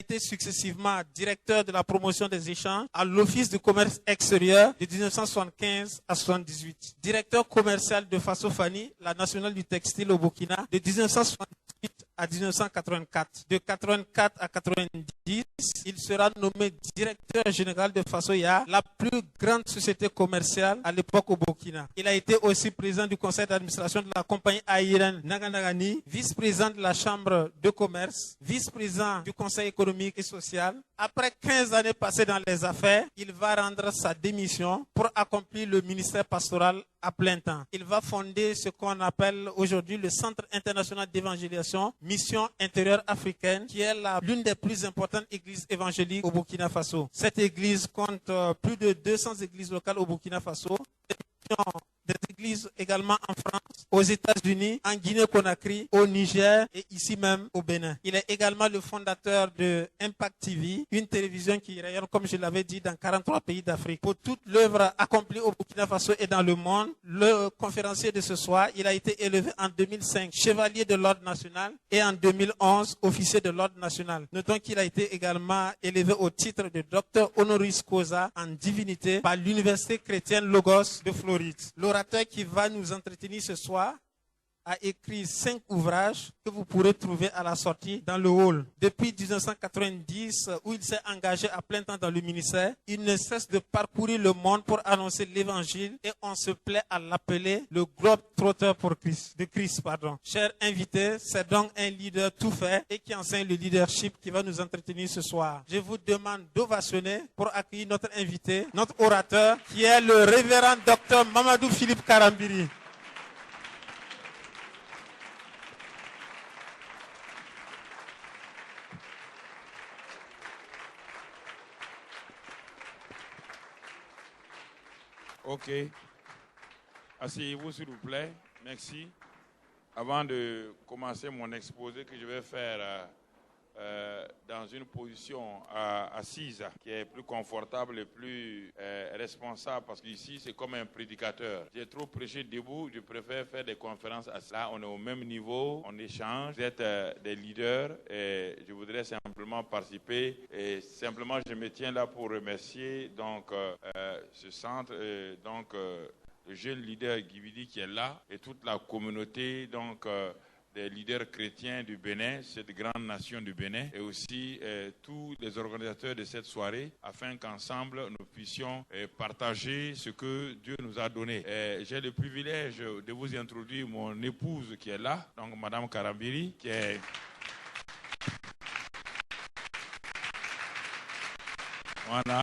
été successivement directeur de la promotion des échanges à l'Office du commerce extérieur de 1975 à 1978. Directeur commercial de Faso Fani, la nationale du textile au Burkina, de 1978 à 1984. De 84 à 90, il sera nommé directeur général de Fasoya, la plus grande société commerciale à l'époque au Burkina. Il a été aussi président du conseil d'administration de la compagnie aérienne Naganagani, vice-président de la chambre de commerce, vice-président du conseil économique et social. Après 15 années passées dans les affaires, il va rendre sa démission pour accomplir le ministère pastoral à plein temps. Il va fonder ce qu'on appelle aujourd'hui le Centre international d'évangélisation, Mission intérieure africaine, qui est l'une des plus importantes églises évangéliques au Burkina Faso. Cette église compte plus de 200 églises locales au Burkina Faso. Des églises également en France, aux États-Unis, en Guinée-Conakry, au Niger et ici même au Bénin. Il est également le fondateur de Impact TV, une télévision qui rayonne, comme je l'avais dit, dans 43 pays d'Afrique. Pour toute l'œuvre accomplie au Burkina Faso et dans le monde, le conférencier de ce soir, il a été élevé en 2005 chevalier de l'ordre national et en 2011 officier de l'ordre national. Notons qu'il a été également élevé au titre de docteur honoris causa en divinité par l'université chrétienne Logos de Floride. L'orateur qui va nous entretenir ce soir a écrit 5 ouvrages que vous pourrez trouver à la sortie dans le hall. Depuis 1990, où il s'est engagé à plein temps dans le ministère, il ne cesse de parcourir le monde pour annoncer l'évangile et on se plaît à l'appeler le globe-trotteur de Christ. Chers invités, c'est donc un leader tout fait et qui enseigne le leadership qui va nous entretenir ce soir. Je vous demande d'ovationner pour accueillir notre invité, notre orateur, qui est le révérend docteur Mamadou Philippe Karambiri. Ok. Asseyez-vous s'il vous plaît. Merci. Avant de commencer mon exposé que je vais faire dans une position assise qui est plus confortable et plus responsable parce qu'ici c'est comme un prédicateur. J'ai trop prêché debout, je préfère faire des conférences assises. Là on est au même niveau, on échange, vous êtes des leaders et je voudrais simplement participer et simplement je me tiens là pour remercier donc ce centre le jeune leader Guividi qui est là et toute la communauté donc des leaders chrétiens du Bénin, cette grande nation du Bénin, et aussi tous les organisateurs de cette soirée, afin qu'ensemble nous puissions partager ce que Dieu nous a donné. J'ai le privilège de vous introduire mon épouse qui est là, donc Madame Karambiri, qui est... Voilà.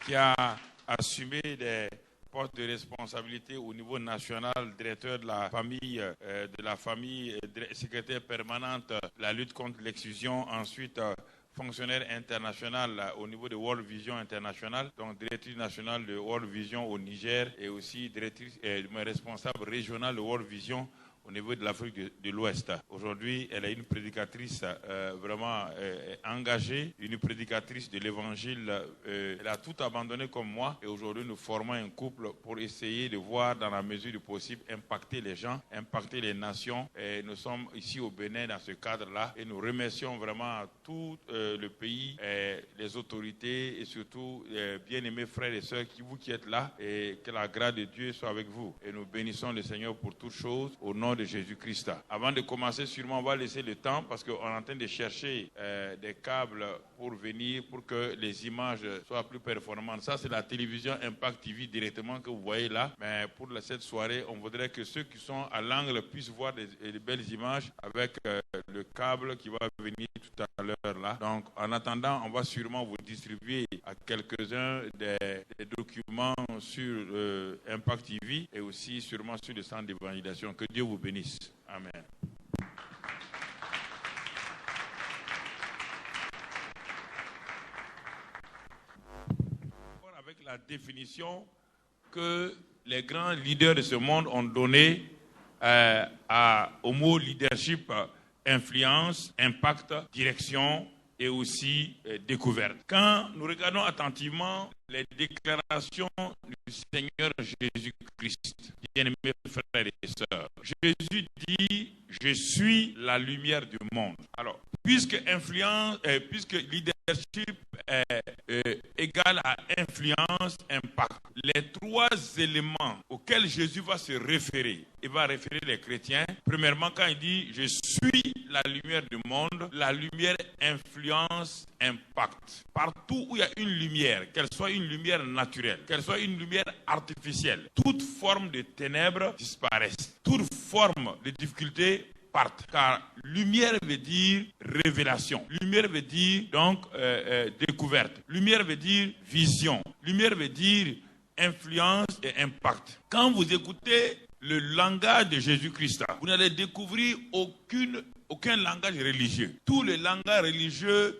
Qui a assumé des postes de responsabilité au niveau national, directeur de la famille, secrétaire permanente, la lutte contre l'exclusion, ensuite fonctionnaire international au niveau de World Vision International, donc directrice nationale de World Vision au Niger et aussi directrice responsable régionale de World Vision au niveau de l'Afrique de l'Ouest. Aujourd'hui, elle est une prédicatrice vraiment engagée, une prédicatrice de l'Évangile. Elle a tout abandonné comme moi et aujourd'hui nous formons un couple pour essayer de voir dans la mesure du possible impacter les gens, impacter les nations. Et nous sommes ici au Bénin dans ce cadre-là et nous remercions vraiment tout le pays, les autorités et surtout les bien-aimés frères et sœurs qui êtes là et que la grâce de Dieu soit avec vous. Et nous bénissons le Seigneur pour toutes choses au nom de Jésus-Christ. Avant de commencer, sûrement on va laisser le temps parce qu'on est en train de chercher des câbles pour venir pour que les images soient plus performantes. Ça c'est la télévision Impact TV directement que vous voyez là. Mais pour cette soirée, on voudrait que ceux qui sont à l'angle puissent voir des belles images avec le câble qui va venir tout à l'heure là. Donc en attendant, on va sûrement vous distribuer à quelques-uns des documents sur Impact TV et aussi sûrement sur le centre d'évangélisation. Que Dieu vous bénisse. Amen. Avec la définition que les grands leaders de ce monde ont donnée au mot leadership, influence, impact, direction et aussi découverte. Quand nous regardons attentivement les déclarations du Seigneur Jésus-Christ, bien-aimés frères et sœurs. Jésus dit, je suis la lumière du monde. Alors, puisque leadership est égal à influence, impact, les trois éléments auxquels Jésus va se référer, il va référer les chrétiens. Premièrement, quand il dit, je suis la lumière du monde, la lumière influence, impact. Partout où il y a une lumière, qu'elle soit une lumière naturelle, qu'elle soit une lumière artificielle, toute forme de ténèbres disparaissent. Toute forme de difficulté partent. Car lumière veut dire révélation. Lumière veut dire donc découverte. Lumière veut dire vision. Lumière veut dire influence et impact. Quand vous écoutez le langage de Jésus-Christ, vous n'allez découvrir aucun langage religieux. Tout le langage religieux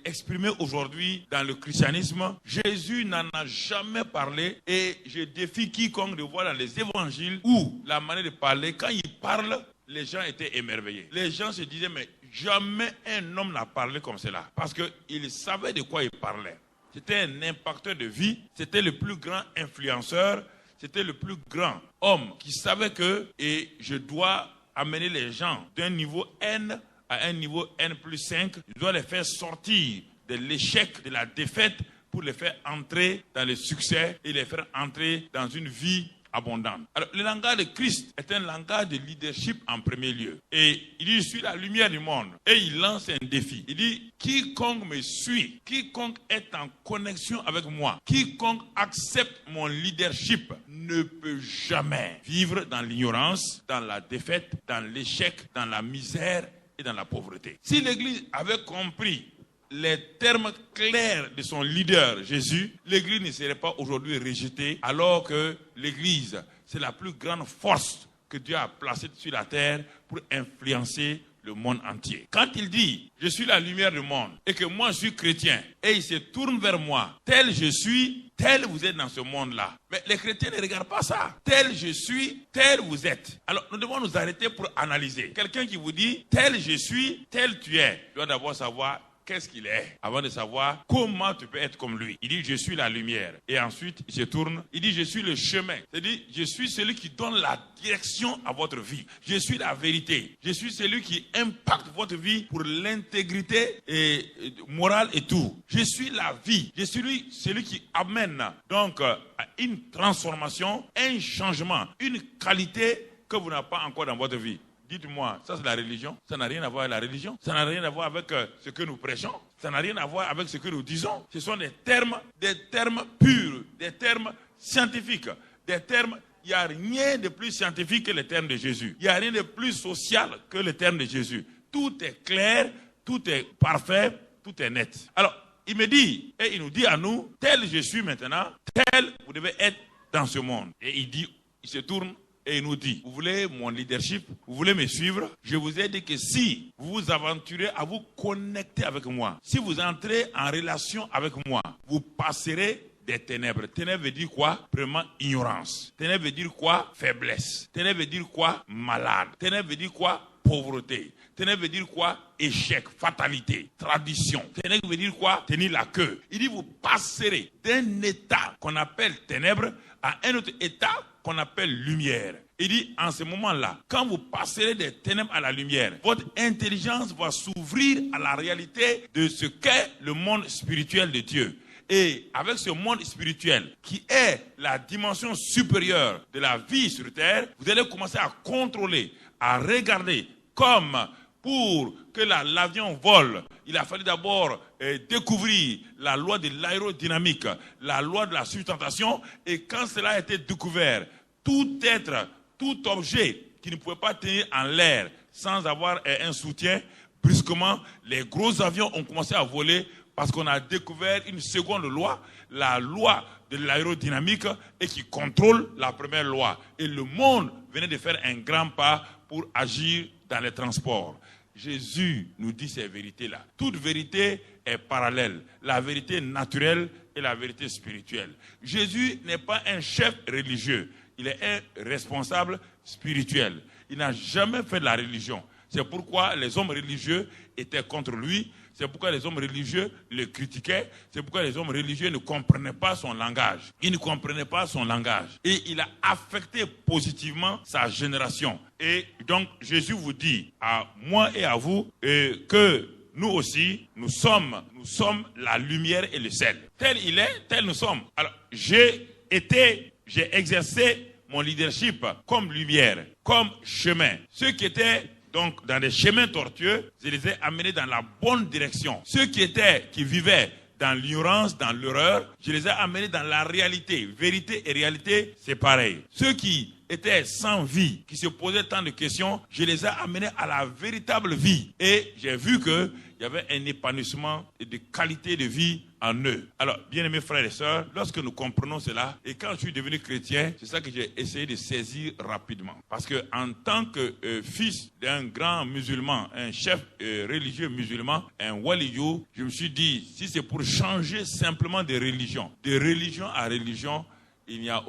exprimé aujourd'hui dans le christianisme, Jésus n'en a jamais parlé, et je défie quiconque de voir dans les évangiles où la manière de parler, quand il parle, les gens étaient émerveillés. Les gens se disaient, mais jamais un homme n'a parlé comme cela, parce qu'il savait de quoi il parlait. C'était un impacteur de vie, c'était le plus grand influenceur, c'était le plus grand homme qui savait que je dois amener les gens d'un niveau N à un niveau N+5, je dois les faire sortir de l'échec, de la défaite, pour les faire entrer dans le succès et les faire entrer dans une vie abondante. Alors, le langage de Christ est un langage de leadership en premier lieu. Et il dit, je suis la lumière du monde. Et il lance un défi. Il dit, quiconque me suit, quiconque est en connexion avec moi, quiconque accepte mon leadership ne peut jamais vivre dans l'ignorance, dans la défaite, dans l'échec, dans la misère et dans la pauvreté. Si l'Église avait compris les termes clairs de son leader, Jésus, l'Église ne serait pas aujourd'hui rejetée, alors que l'Église, c'est la plus grande force que Dieu a placée sur la terre pour influencer le monde entier. Quand il dit, je suis la lumière du monde, et que moi je suis chrétien, et il se tourne vers moi, tel je suis, tel vous êtes dans ce monde-là. Mais les chrétiens ne regardent pas ça. Tel je suis, tel vous êtes. Alors nous devons nous arrêter pour analyser. Quelqu'un qui vous dit, tel je suis, tel tu es, doit d'abord savoir qu'est-ce qu'il est, avant de savoir comment tu peux être comme lui. Il dit, je suis la lumière. Et ensuite, il se tourne, il dit, je suis le chemin. C'est-à-dire, je suis celui qui donne la direction à votre vie. Je suis la vérité. Je suis celui qui impacte votre vie pour l'intégrité morale et tout. Je suis la vie. Je suis celui qui amène donc à une transformation, un changement, une qualité que vous n'avez pas encore dans votre vie. Dites-moi, ça c'est la religion? Ça n'a rien à voir avec la religion? Ça n'a rien à voir avec ce que nous prêchons? Ça n'a rien à voir avec ce que nous disons? Ce sont des termes purs, des termes scientifiques, des termes, il n'y a rien de plus scientifique que les termes de Jésus. Il n'y a rien de plus social que les termes de Jésus. Tout est clair, tout est parfait, tout est net. Alors, il me dit, et il nous dit à nous, tel je suis maintenant, tel vous devez être dans ce monde. Et il se tourne, et il nous dit, vous voulez mon leadership, vous voulez me suivre, je vous ai dit que si vous vous aventurez à vous connecter avec moi, si vous entrez en relation avec moi, vous passerez des ténèbres. Ténèbres veut dire quoi? Premièrement, ignorance. Ténèbres veut dire quoi? Faiblesse. Ténèbres veut dire quoi? Malade. Ténèbres veut dire quoi? Pauvreté. Ténèbres veut dire quoi? Échec, fatalité, tradition. Ténèbres veut dire quoi? Tenir la queue. Il dit, vous passerez d'un état qu'on appelle ténèbres à un autre état qu'on appelle lumière. Il dit, en ce moment-là, quand vous passerez des ténèbres à la lumière, votre intelligence va s'ouvrir à la réalité de ce qu'est le monde spirituel de Dieu. Et avec ce monde spirituel, qui est la dimension supérieure de la vie sur terre, vous allez commencer à contrôler, à regarder, comme pour que l'avion vole, il a fallu d'abord découvrir la loi de l'aérodynamique, la loi de la subtentation, et quand cela a été découvert, tout être, tout objet qui ne pouvait pas tenir en l'air sans avoir un soutien, brusquement, les gros avions ont commencé à voler parce qu'on a découvert une seconde loi, la loi de l'aérodynamique, et qui contrôle la première loi. Et le monde venait de faire un grand pas pour agir dans les transports. Jésus nous dit ces vérités-là. Toute vérité est parallèle. La vérité naturelle et la vérité spirituelle. Jésus n'est pas un chef religieux. Il est un responsable spirituel. Il n'a jamais fait de la religion. C'est pourquoi les hommes religieux étaient contre lui. C'est pourquoi les hommes religieux le critiquaient. C'est pourquoi les hommes religieux ne comprenaient pas son langage. Ils ne comprenaient pas son langage. Et il a affecté positivement sa génération. Et donc, Jésus vous dit, à moi et à vous, que nous aussi, nous sommes la lumière et le sel. Tel il est, tel nous sommes. Alors, j'ai exercé mon leadership comme lumière, comme chemin. Ceux qui étaient donc dans des chemins tortueux, je les ai amenés dans la bonne direction. Ceux qui vivaient dans l'ignorance, dans l'erreur, je les ai amenés dans la réalité. Vérité et réalité, c'est pareil. Ceux qui étaient sans vie, qui se posaient tant de questions, je les ai amenés à la véritable vie. Et j'ai vu qu'il y avait un épanouissement et de qualité de vie en eux. Alors, bien-aimés frères et sœurs, lorsque nous comprenons cela, et quand je suis devenu chrétien, c'est ça que j'ai essayé de saisir rapidement. Parce que en tant que fils d'un grand musulman, un chef religieux musulman, un waliyou, je me suis dit, si c'est pour changer simplement de religion à religion, il n'y a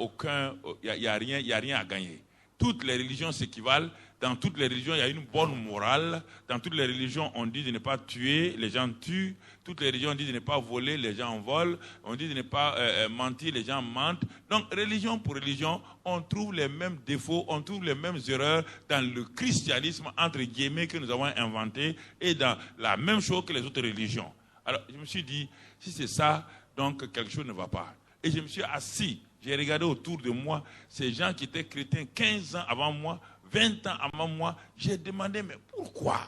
rien à gagner. Toutes les religions s'équivalent. Dans toutes les religions, il y a une bonne morale. Dans toutes les religions, on dit de ne pas tuer, les gens tuent. Toutes les religions disent de ne pas voler, les gens volent. On dit de ne pas mentir, les gens mentent. Donc, religion pour religion, on trouve les mêmes défauts, on trouve les mêmes erreurs dans le christianisme, entre guillemets, que nous avons inventé, et dans la même chose que les autres religions. Alors, je me suis dit, si c'est ça, donc quelque chose ne va pas. Et je me suis assis, j'ai regardé autour de moi, ces gens qui étaient chrétiens 15 ans avant moi, 20 ans avant moi, j'ai demandé, mais pourquoi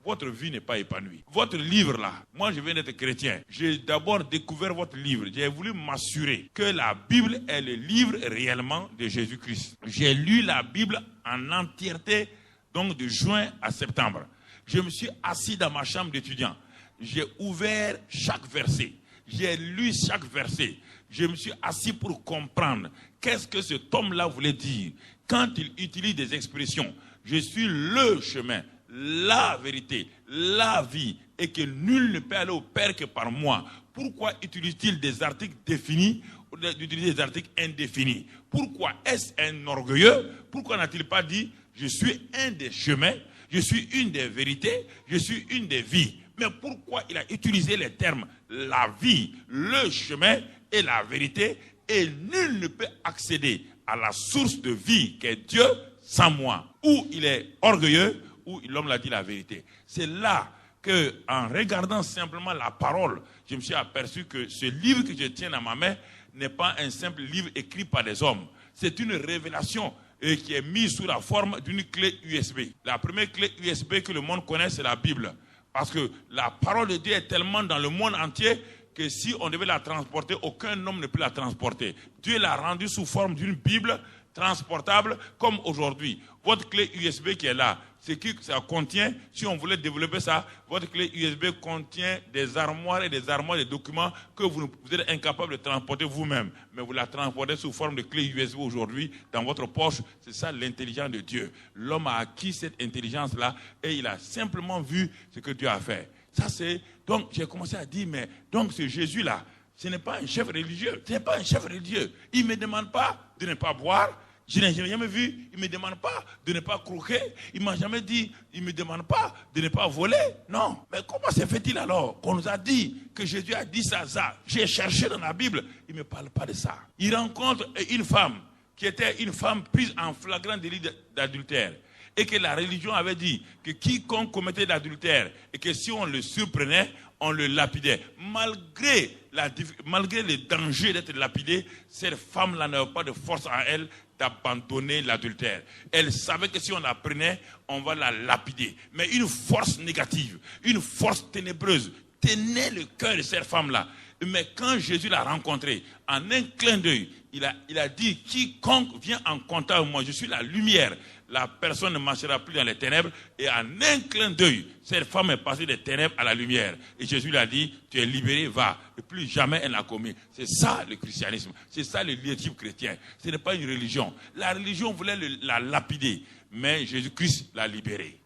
votre vie n'est pas épanouie? Votre livre là, moi je viens d'être chrétien, j'ai d'abord découvert votre livre, j'ai voulu m'assurer que la Bible est le livre réellement de Jésus-Christ. J'ai lu la Bible en entièreté, donc de juin à septembre. Je me suis assis dans ma chambre d'étudiant, j'ai ouvert chaque verset, j'ai lu chaque verset. Je me suis assis pour comprendre qu'est-ce que cet homme-là voulait dire. Quand il utilise des expressions, je suis le chemin, la vérité, la vie, et que nul ne peut aller au Père que par moi. Pourquoi utilise-t-il des articles définis ou d'utiliser des articles indéfinis? Pourquoi est-ce un orgueilleux? Pourquoi n'a-t-il pas dit, je suis un des chemins, je suis une des vérités, je suis une des vies? Mais pourquoi il a utilisé les termes la vie, le chemin et la vérité, et nul ne peut accéder à la source de vie qu'est Dieu sans moi? Ou il est orgueilleux, ou l'homme l'a dit la vérité. C'est là que, en regardant simplement la parole, je me suis aperçu que ce livre que je tiens dans ma main n'est pas un simple livre écrit par des hommes. C'est une révélation qui est mise sous la forme d'une clé USB. La première clé USB que le monde connaît, c'est la Bible. Parce que la parole de Dieu est tellement dans le monde entier que si on devait la transporter, aucun homme ne peut la transporter. Dieu l'a rendue sous forme d'une Bible transportable comme aujourd'hui. Votre clé USB qui est là, c'est que ça contient, si on voulait développer ça, votre clé USB contient des armoires et des armoires de documents que vous êtes incapable de transporter vous-même. Mais vous la transportez sous forme de clé USB aujourd'hui dans votre poche. C'est ça l'intelligence de Dieu. L'homme a acquis cette intelligence-là et il a simplement vu ce que Dieu a fait. Ça c'est, donc j'ai commencé à dire, mais donc ce Jésus-là, ce n'est pas un chef religieux. Ce n'est pas un chef religieux. Il ne me demande pas de ne pas boire. Je n'ai jamais vu, il ne me demande pas de ne pas croquer. Il ne m'a jamais dit, il ne me demande pas de ne pas voler. Non. Mais comment se fait-il alors qu'on nous a dit que Jésus a dit ça? J'ai cherché dans la Bible, il ne me parle pas de ça. Il rencontre une femme qui était une femme prise en flagrant délit d'adultère. Et que la religion avait dit que quiconque commettait l'adultère et que si on le surprenait, on le lapidait. Malgré le danger d'être lapidé, cette femme-là n'avait pas de force en elle d'abandonner l'adultère. Elle savait que si on la prenait, on va la lapider. Mais une force négative, une force ténébreuse tenait le cœur de cette femme-là. Mais quand Jésus l'a rencontrée, en un clin d'œil, il a dit, quiconque vient en contact avec moi, je suis la lumière. La personne ne marchera plus dans les ténèbres. Et en un clin d'œil, cette femme est passée des ténèbres à la lumière. Et Jésus lui a dit, tu es libéré, va. Et plus jamais elle n'a commis. C'est ça le christianisme. C'est ça le leadership chrétien. Ce n'est pas une religion. La religion voulait la lapider. Mais Jésus-Christ l'a libéré.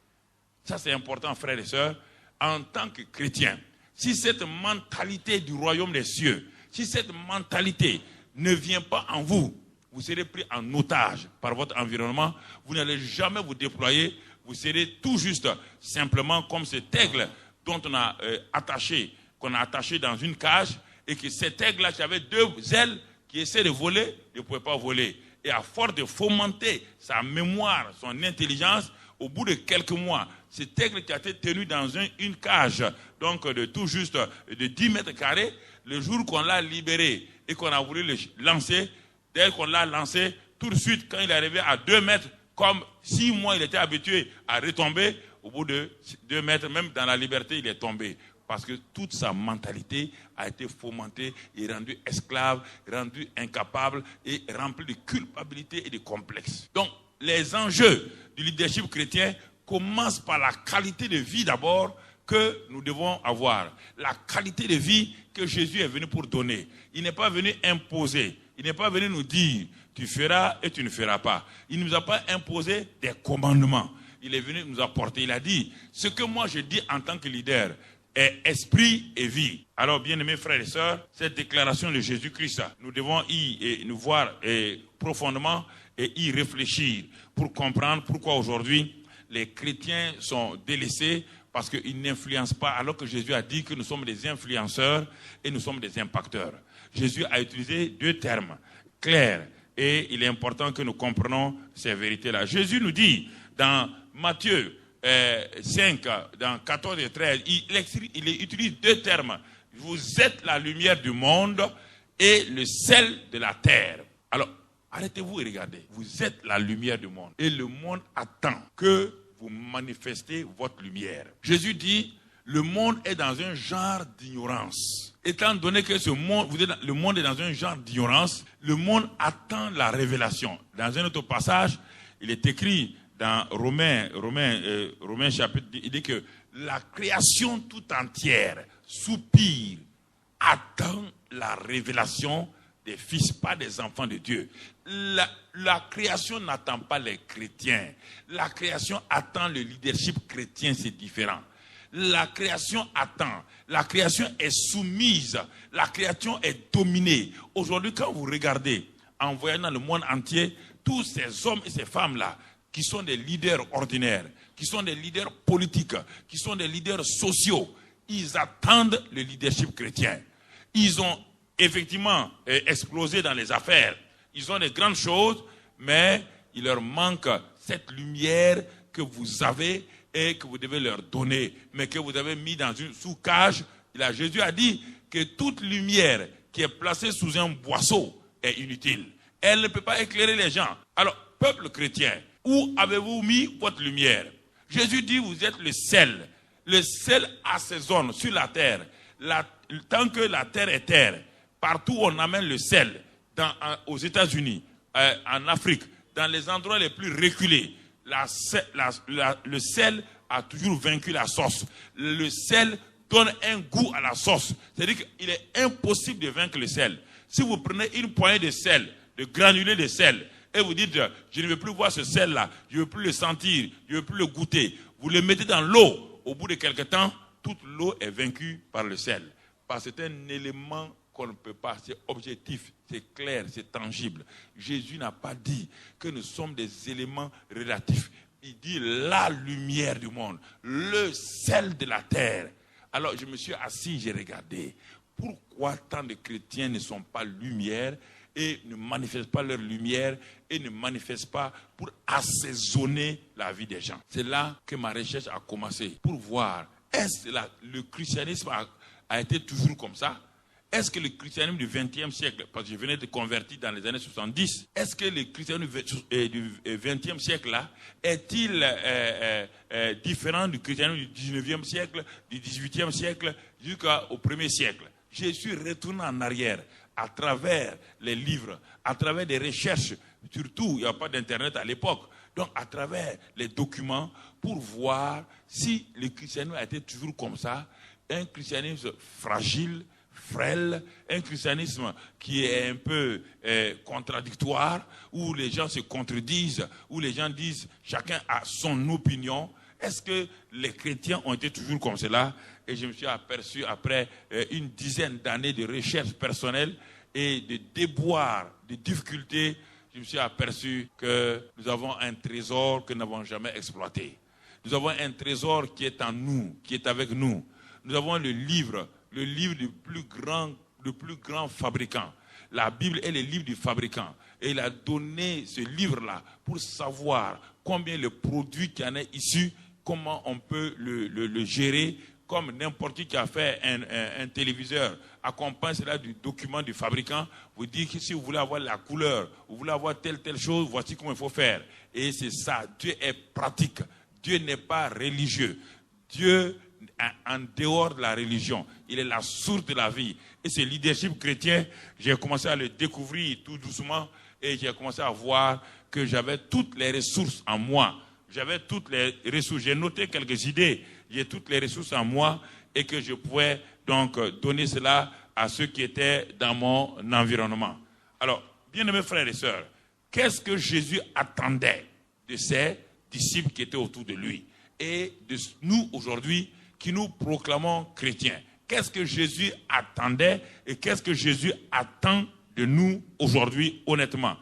Ça c'est important, frères et sœurs. En tant que chrétien, si cette mentalité du royaume des cieux, si cette mentalité ne vient pas en vous, vous serez pris en otage par votre environnement, vous n'allez jamais vous déployer, vous serez tout juste simplement comme cet aigle dont on a qu'on a attaché dans une cage, et que cet aigle-là qui avait 2 ailes, qui essaie de voler, ne pouvait pas voler. Et à force de fomenter sa mémoire, son intelligence, au bout de quelques mois, cet aigle qui a été tenu dans une cage, donc de tout juste de 10 mètres carrés, le jour qu'on l'a libéré et qu'on a voulu le lancer, dès qu'on l'a lancé, tout de suite, quand il est arrivé à 2 mètres, comme 6 mois il était habitué à retomber, au bout de 2 mètres, même dans la liberté, il est tombé. Parce que toute sa mentalité a été fomentée et rendue esclave, rendue incapable et remplie de culpabilité et de complexes. Donc, les enjeux du leadership chrétien commencent par la qualité de vie d'abord que nous devons avoir. La qualité de vie que Jésus est venu pour donner. Il n'est pas venu imposer. Il n'est pas venu nous dire, tu feras et tu ne feras pas. Il ne nous a pas imposé des commandements. Il est venu nous apporter. Il a dit, ce que moi je dis en tant que leader, est esprit et vie. Alors, bien-aimés frères et sœurs, cette déclaration de Jésus-Christ, nous devons nous voir profondément et y réfléchir pour comprendre pourquoi aujourd'hui les chrétiens sont délaissés parce qu'ils n'influencent pas, alors que Jésus a dit que nous sommes des influenceurs et nous sommes des impacteurs. Jésus a utilisé 2 termes clairs et il est important que nous comprenions ces vérités-là. Jésus nous dit dans Matthieu 5, dans 14 et 13, il utilise 2 termes. Vous êtes la lumière du monde et le sel de la terre. Alors, arrêtez-vous et regardez. Vous êtes la lumière du monde. Et le monde attend que vous manifestez votre lumière. Jésus dit, le monde est dans un genre d'ignorance. Étant donné que le monde est dans un genre d'ignorance, le monde attend la révélation. Dans un autre passage, il est écrit dans Romains chapitre 10, il dit que la création tout entière soupire, attend la révélation des fils, pas des enfants de Dieu. La création n'attend pas les chrétiens. La création attend le leadership chrétien, c'est différent. La création attend. La création est soumise. La création est dominée. Aujourd'hui, quand vous regardez, en voyant dans le monde entier, tous ces hommes et ces femmes-là, qui sont des leaders ordinaires, qui sont des leaders politiques, qui sont des leaders sociaux, ils attendent le leadership chrétien. Ils ont effectivement explosé dans les affaires. Ils ont des grandes choses, mais il leur manque cette lumière que vous avez et que vous devez leur donner, mais que vous avez mis dans une sous-cage. Là, Jésus a dit que toute lumière qui est placée sous un boisseau est inutile. Elle ne peut pas éclairer les gens. Alors, peuple chrétien, où avez-vous mis votre lumière? Jésus dit, vous êtes le sel. Le sel assaisonne sur la terre. Tant que la terre est terre, partout où on amène le sel, aux États-Unis, en Afrique, dans les endroits les plus reculés, le sel a toujours vaincu la sauce. Le sel donne un goût à la sauce. C'est-à-dire qu'il est impossible de vaincre le sel. Si vous prenez une poignée de sel, de granulés de sel, et vous dites, je ne veux plus voir ce sel-là, je ne veux plus le sentir, je ne veux plus le goûter. Vous le mettez dans l'eau. Au bout de quelque temps, toute l'eau est vaincue par le sel. Parce que c'est un élément qu'on ne peut pas, c'est objectif, c'est clair, c'est tangible. Jésus n'a pas dit que nous sommes des éléments relatifs. Il dit la lumière du monde, le sel de la terre. Alors je me suis assis, j'ai regardé. Pourquoi tant de chrétiens ne sont pas lumière et ne manifestent pas leur lumière et ne manifestent pas pour assaisonner la vie des gens? C'est là que ma recherche a commencé, pour voir, est-ce que le christianisme a été toujours comme ça? Est-ce que le christianisme du XXe siècle, parce que je venais de convertir dans les années 70, est-ce que le christianisme du XXe siècle-là est-il différent du christianisme du XIXe siècle, du XVIIIe siècle jusqu'au 1er siècle? Je suis retourné en arrière à travers les livres, à travers des recherches, surtout, il n'y a pas d'internet à l'époque, donc à travers les documents pour voir si le christianisme a été toujours comme ça, un christianisme fragile, frêle, un christianisme qui est un peu contradictoire, où les gens se contredisent, où les gens disent chacun a son opinion. Est-ce que les chrétiens ont été toujours comme cela? Et je me suis aperçu après une dizaine d'années de recherche personnelle et de déboires, de difficultés, je me suis aperçu que nous avons un trésor que nous n'avons jamais exploité. Nous avons un trésor qui est en nous, qui est avec nous. nous avons le livre du plus grand fabricant. La Bible est le livre du fabricant. Et il a donné ce livre-là pour savoir combien le produit qui en est issu, comment on peut le gérer, comme n'importe qui a fait un téléviseur, accompagne cela du document du fabricant, vous dit que si vous voulez avoir la couleur, vous voulez avoir telle chose, voici comment il faut faire. Et c'est ça, Dieu est pratique, Dieu n'est pas religieux, Dieu en dehors de la religion, il est la source de la vie. Et ce leadership chrétien, j'ai commencé à le découvrir tout doucement et j'ai commencé à voir que j'avais toutes les ressources en moi. J'avais toutes les ressources, j'ai noté quelques idées, j'ai toutes les ressources en moi et que je pouvais donc donner cela à ceux qui étaient dans mon environnement. Alors, bien-aimés frères et sœurs, qu'est-ce que Jésus attendait de ses disciples qui étaient autour de lui et de nous aujourd'hui qui nous proclamons chrétiens? Qu'est-ce que Jésus attendait et qu'est-ce que Jésus attend de nous aujourd'hui, honnêtement?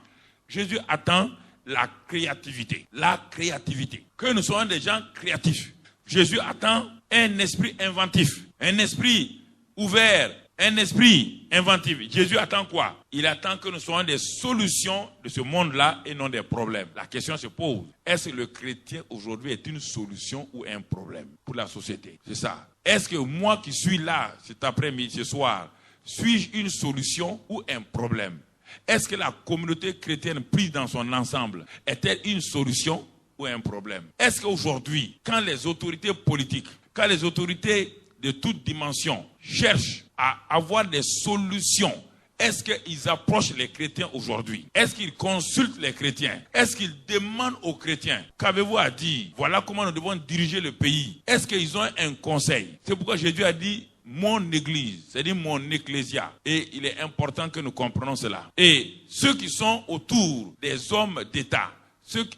Jésus attend la créativité. La créativité. Que nous soyons des gens créatifs. Jésus attend un esprit inventif, un esprit ouvert, un esprit inventif. Jésus attend quoi? Il attend que nous soyons des solutions de ce monde-là et non des problèmes. La question se pose. Est-ce que le chrétien aujourd'hui est une solution ou un problème pour la société? C'est ça. Est-ce que moi qui suis là cet après-midi, ce soir, suis-je une solution ou un problème? Est-ce que la communauté chrétienne prise dans son ensemble est-elle une solution ou un problème? Est-ce qu'aujourd'hui, quand les autorités politiques, quand les autorités de toute dimension cherchent à avoir des solutions, est-ce qu'ils approchent les chrétiens aujourd'hui? Est-ce qu'ils consultent les chrétiens? Est-ce qu'ils demandent aux chrétiens? Qu'avez-vous à dire? Voilà comment nous devons diriger le pays. Est-ce qu'ils ont un conseil? C'est pourquoi Jésus a dit mon église, c'est-à-dire mon ecclésia. Et il est important que nous comprenions cela. Et ceux qui sont autour des hommes d'État,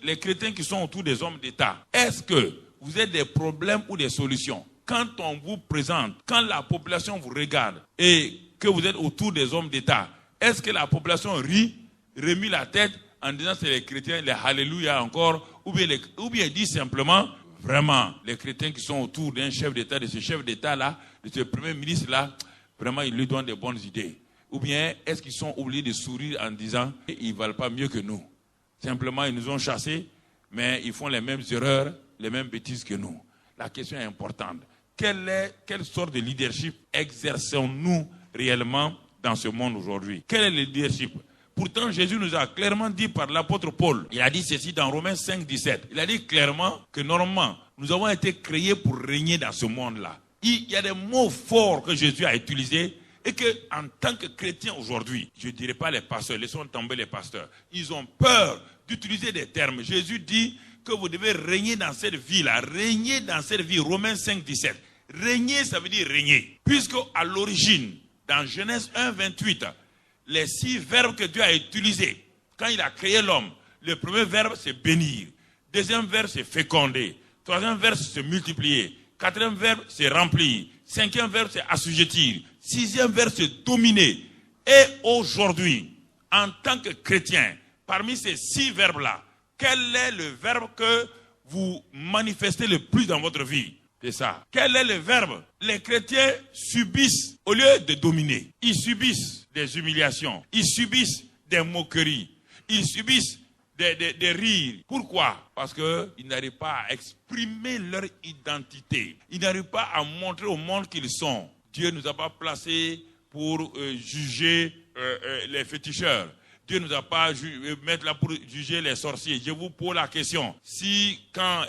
les chrétiens qui sont autour des hommes d'État, est-ce que vous avez des problèmes ou des solutions? Quand on vous présente, quand la population vous regarde et que vous êtes autour des hommes d'État, est-ce que la population rit, remue la tête en disant c'est les chrétiens, les Alléluia encore, ou bien dit simplement, vraiment, les chrétiens qui sont autour d'un chef d'État, de ce chef d'État-là, de ce premier ministre-là, vraiment, ils lui donnent des bonnes idées. Ou bien, est-ce qu'ils sont obligés de sourire en disant, ils ne valent pas mieux que nous. Simplement, ils nous ont chassés, mais ils font les mêmes erreurs, les mêmes bêtises que nous. La question est importante. Quelle sorte de leadership exerçons-nous réellement dans ce monde aujourd'hui? Quel est le leadership? Pourtant, Jésus nous a clairement dit par l'apôtre Paul, il a dit ceci dans Romains 5, 17. Il a dit clairement que normalement, nous avons été créés pour régner dans ce monde-là. Il y a des mots forts que Jésus a utilisés et que, en tant que chrétiens aujourd'hui, je ne dirais pas les pasteurs, laissons tomber les pasteurs, ils ont peur d'utiliser des termes. Jésus dit que vous devez régner dans cette vie-là, régner dans cette vie, Romains 5, 17. Régner, ça veut dire régner. Puisque à l'origine, dans Genèse 1, 28, les 6 verbes que Dieu a utilisés quand il a créé l'homme, le premier verbe c'est bénir, deuxième verbe c'est féconder, troisième verbe c'est multiplier, quatrième verbe c'est remplir, cinquième verbe c'est assujettir, sixième verbe c'est dominer. Et aujourd'hui, en tant que chrétien, parmi ces 6 verbes-là, quel est le verbe que vous manifestez le plus dans votre vie? C'est ça. Quel est le verbe? Les chrétiens subissent, au lieu de dominer, ils subissent des humiliations, ils subissent des moqueries, ils subissent des rires. Pourquoi? Parce qu'ils n'arrivent pas à exprimer leur identité. Ils n'arrivent pas à montrer au monde qu'ils sont. Dieu ne nous a pas placés pour juger les féticheurs. Dieu ne nous a pas mettre là pour juger les sorciers. Je vous pose la question. Si,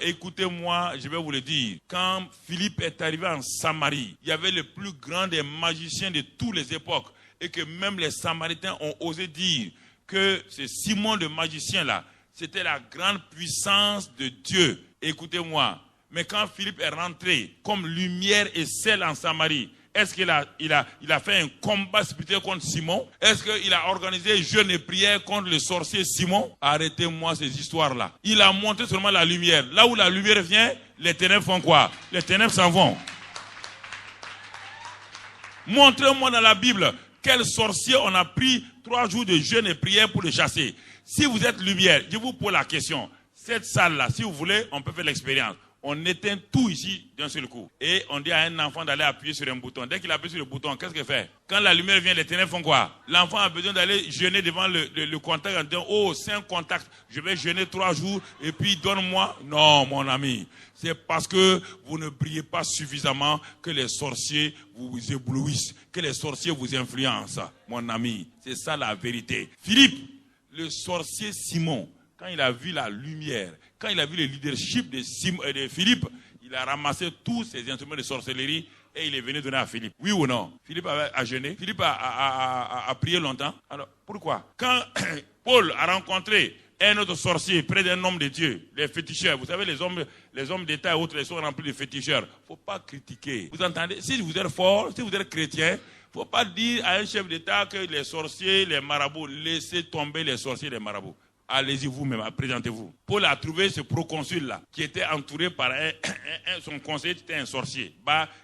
écoutez-moi, je vais vous le dire, quand Philippe est arrivé en Samarie, il y avait le plus grand des magiciens de toutes les époques et que même les Samaritains ont osé dire que ce Simon le magicien-là, c'était la grande puissance de Dieu. Écoutez-moi, mais quand Philippe est rentré comme lumière et sel en Samarie, est-ce qu'il a fait un combat spirituel contre Simon? Est-ce qu'il a organisé jeûne et prière contre le sorcier Simon? Arrêtez-moi ces histoires-là. Il a montré seulement la lumière. Là où la lumière vient, les ténèbres font quoi? Les ténèbres s'en vont. Montrez-moi dans la Bible quel sorcier on a pris 3 jours de jeûne et prière pour le chasser. Si vous êtes lumière, je vous pose la question. Cette salle-là, si vous voulez, on peut faire l'expérience. on éteint tout ici d'un seul coup. Et on dit à un enfant d'aller appuyer sur un bouton. Dès qu'il appuie sur le bouton, qu'est-ce qu'il fait? Quand la lumière vient, les ténèbres font quoi? L'enfant a besoin d'aller jeûner devant le contact en disant, oh, c'est un contact, je vais jeûner 3 jours et puis donne-moi. Non, mon ami, c'est parce que vous ne priez pas suffisamment que les sorciers vous éblouissent, que les sorciers vous influencent, mon ami. C'est ça la vérité. Philippe, le sorcier Simon, quand il a vu la lumière, quand il a vu le leadership de Philippe, il a ramassé tous ses instruments de sorcellerie et il est venu donner à Philippe. Oui ou non? Philippe a jeûné. Philippe a prié longtemps. Alors, pourquoi? Quand Paul a rencontré un autre sorcier près d'un homme de Dieu, les féticheurs, vous savez, les hommes d'État et autres, ils sont remplis de féticheurs. Il ne faut pas critiquer. Vous entendez? Si vous êtes fort, si vous êtes chrétien, il ne faut pas dire à un chef d'État que les sorciers, les marabouts, laissez tomber les sorciers et les marabouts. Allez-y vous-même, présentez-vous. Paul a trouvé ce proconsul-là, qui était entouré par son conseiller, qui était un sorcier.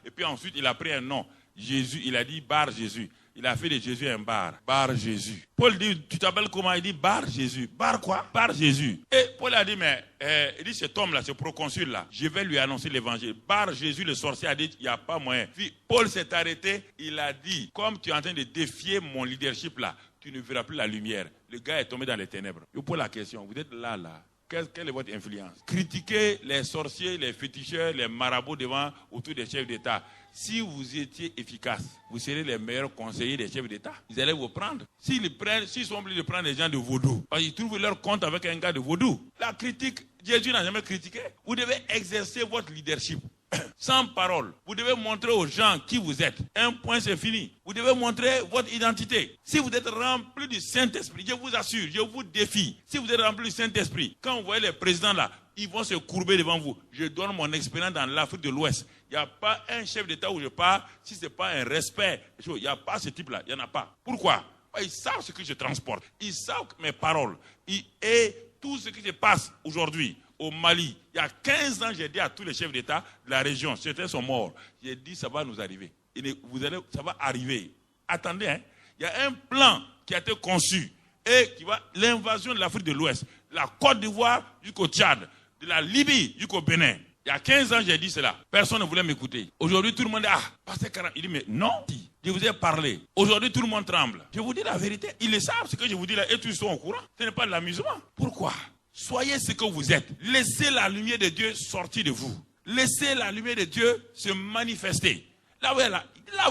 Et puis ensuite, il a pris un nom. Jésus, il a dit Bar Jésus. Il a fait de Jésus un bar. Bar Jésus. Paul dit, tu t'appelles comment? Il dit Bar Jésus. Bar quoi? Bar Jésus. Et Paul a dit, mais, il dit, cet homme-là, ce proconsul-là, je vais lui annoncer l'évangile. Bar Jésus, le sorcier, a dit, il n'y a pas moyen. Puis Paul s'est arrêté, il a dit, comme tu es en train de défier mon leadership là, tu ne verras plus la lumière. Le gars est tombé dans les ténèbres. Je vous pose la question, vous êtes là. Quelle est votre influence? Critiquez les sorciers, les féticheurs, les marabouts autour des chefs d'État. Si vous étiez efficace, vous serez les meilleurs conseillers des chefs d'État. Ils allaient vous prendre. S'ils sont obligés de prendre des gens de vaudou, ils trouvent leur compte avec un gars de vaudou. La critique, Jésus n'a jamais critiqué. Vous devez exercer votre leadership. Sans parole. Vous devez montrer aux gens qui vous êtes. Un point, c'est fini. Vous devez montrer votre identité. Si vous êtes rempli du Saint-Esprit, je vous assure, je vous défie. Si vous êtes rempli du Saint-Esprit, quand vous voyez les présidents là, ils vont se courber devant vous. Je donne mon expérience dans l'Afrique de l'Ouest. Il n'y a pas un chef d'État où je pars, si ce n'est pas un respect. Il n'y a pas ce type-là. Il n'y en a pas. Pourquoi? Ils savent ce que je transporte. Ils savent mes paroles. Et tout ce qui se passe aujourd'hui au Mali, il y a 15 ans, j'ai dit à tous les chefs d'État de la région, certains sont morts. J'ai dit, ça va nous arriver. Ça va arriver. Attendez, hein. Il y a un plan qui a été conçu et qui va l'invasion de l'Afrique de l'Ouest, la Côte d'Ivoire jusqu'au Tchad, de la Libye jusqu'au Bénin. Il y a 15 ans, j'ai dit cela. Personne ne voulait m'écouter. Aujourd'hui, tout le monde dit, Pasteur Karam. Il dit, mais non, je vous ai parlé. Aujourd'hui, tout le monde tremble. Je vous dis la vérité. Ils le savent, ce que je vous dis là, et tous ils sont au courant. Ce n'est pas de l'amusement. Pourquoi? Soyez ce que vous êtes. Laissez la lumière de Dieu sortir de vous. Laissez la lumière de Dieu se manifester. Là où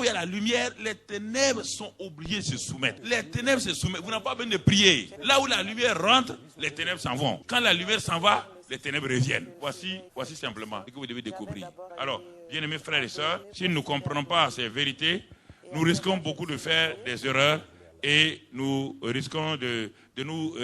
il y a la lumière, les ténèbres sont obligées de se soumettre. Les ténèbres se soumettent. Vous n'avez pas besoin de prier. Là où la lumière rentre, les ténèbres s'en vont. Quand la lumière s'en va, les ténèbres reviennent. Voici simplement ce que vous devez découvrir. Alors, bien-aimés frères et sœurs, si nous ne comprenons pas ces vérités, nous risquons beaucoup de faire des erreurs et nous risquons de nous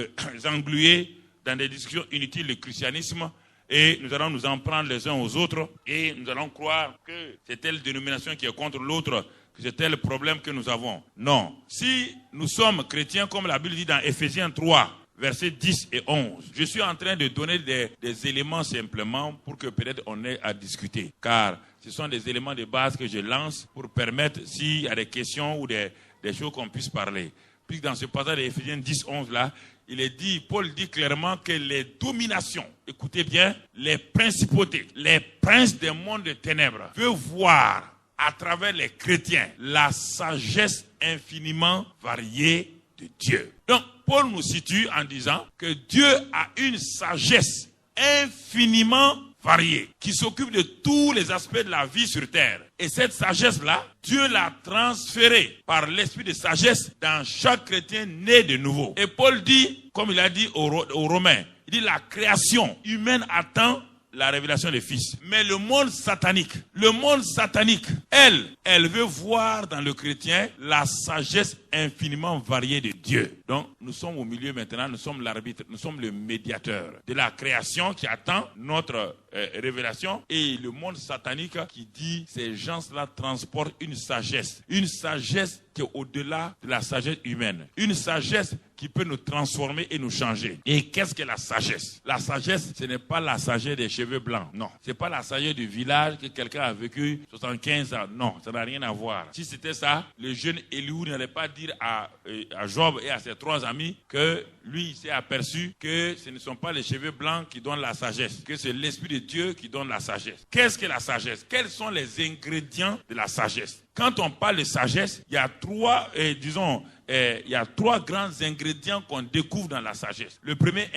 engluer dans des discussions inutiles du christianisme, et nous allons nous en prendre les uns aux autres et nous allons croire que c'est telle dénomination qui est contre l'autre, que c'est tel problème que nous avons. Non. Si nous sommes chrétiens, comme la Bible dit dans Ephésiens 3, versets 10 et 11, je suis en train de donner des éléments simplement pour que peut-être on ait à discuter. Car ce sont des éléments de base que je lance pour permettre, s'il y a des questions ou des choses qu'on puisse parler. Puis dans ce passage d'Éphésiens 10, 11 là, Paul dit clairement que les dominations, écoutez bien, les principautés, les princes des mondes de ténèbres veulent voir à travers les chrétiens la sagesse infiniment variée de Dieu. Donc, Paul nous situe en disant que Dieu a une sagesse infiniment variée qui s'occupe de tous les aspects de la vie sur terre. Et cette sagesse-là, Dieu l'a transférée par l'esprit de sagesse dans chaque chrétien né de nouveau. Et Paul dit, comme il a dit aux Romains, il dit la création humaine attend la révélation des fils. Mais le monde satanique, elle veut voir dans le chrétien la sagesse infiniment variée de Dieu. Donc, nous sommes au milieu maintenant, nous sommes l'arbitre, nous sommes le médiateur de la création qui attend notre révélation, et le monde satanique qui dit ces gens-là transportent une sagesse qui est au-delà de la sagesse humaine, une sagesse qui peut nous transformer et nous changer. Et qu'est-ce que la sagesse? La sagesse, ce n'est pas la sagesse des cheveux blancs. Non. Ce n'est pas la sagesse du village que quelqu'un a vécu 75 ans. Non, ça n'a rien à voir. Si c'était ça, le jeune Élihu n'allait pas dire à Job et à ses 3 amis que lui, il s'est aperçu que ce ne sont pas les cheveux blancs qui donnent la sagesse, que c'est l'Esprit de Dieu qui donne la sagesse. Qu'est-ce que la sagesse? Quels sont les ingrédients de la sagesse? Quand on parle de sagesse, il y a 3, il y a 3 grands ingrédients qu'on découvre dans la sagesse. Le premier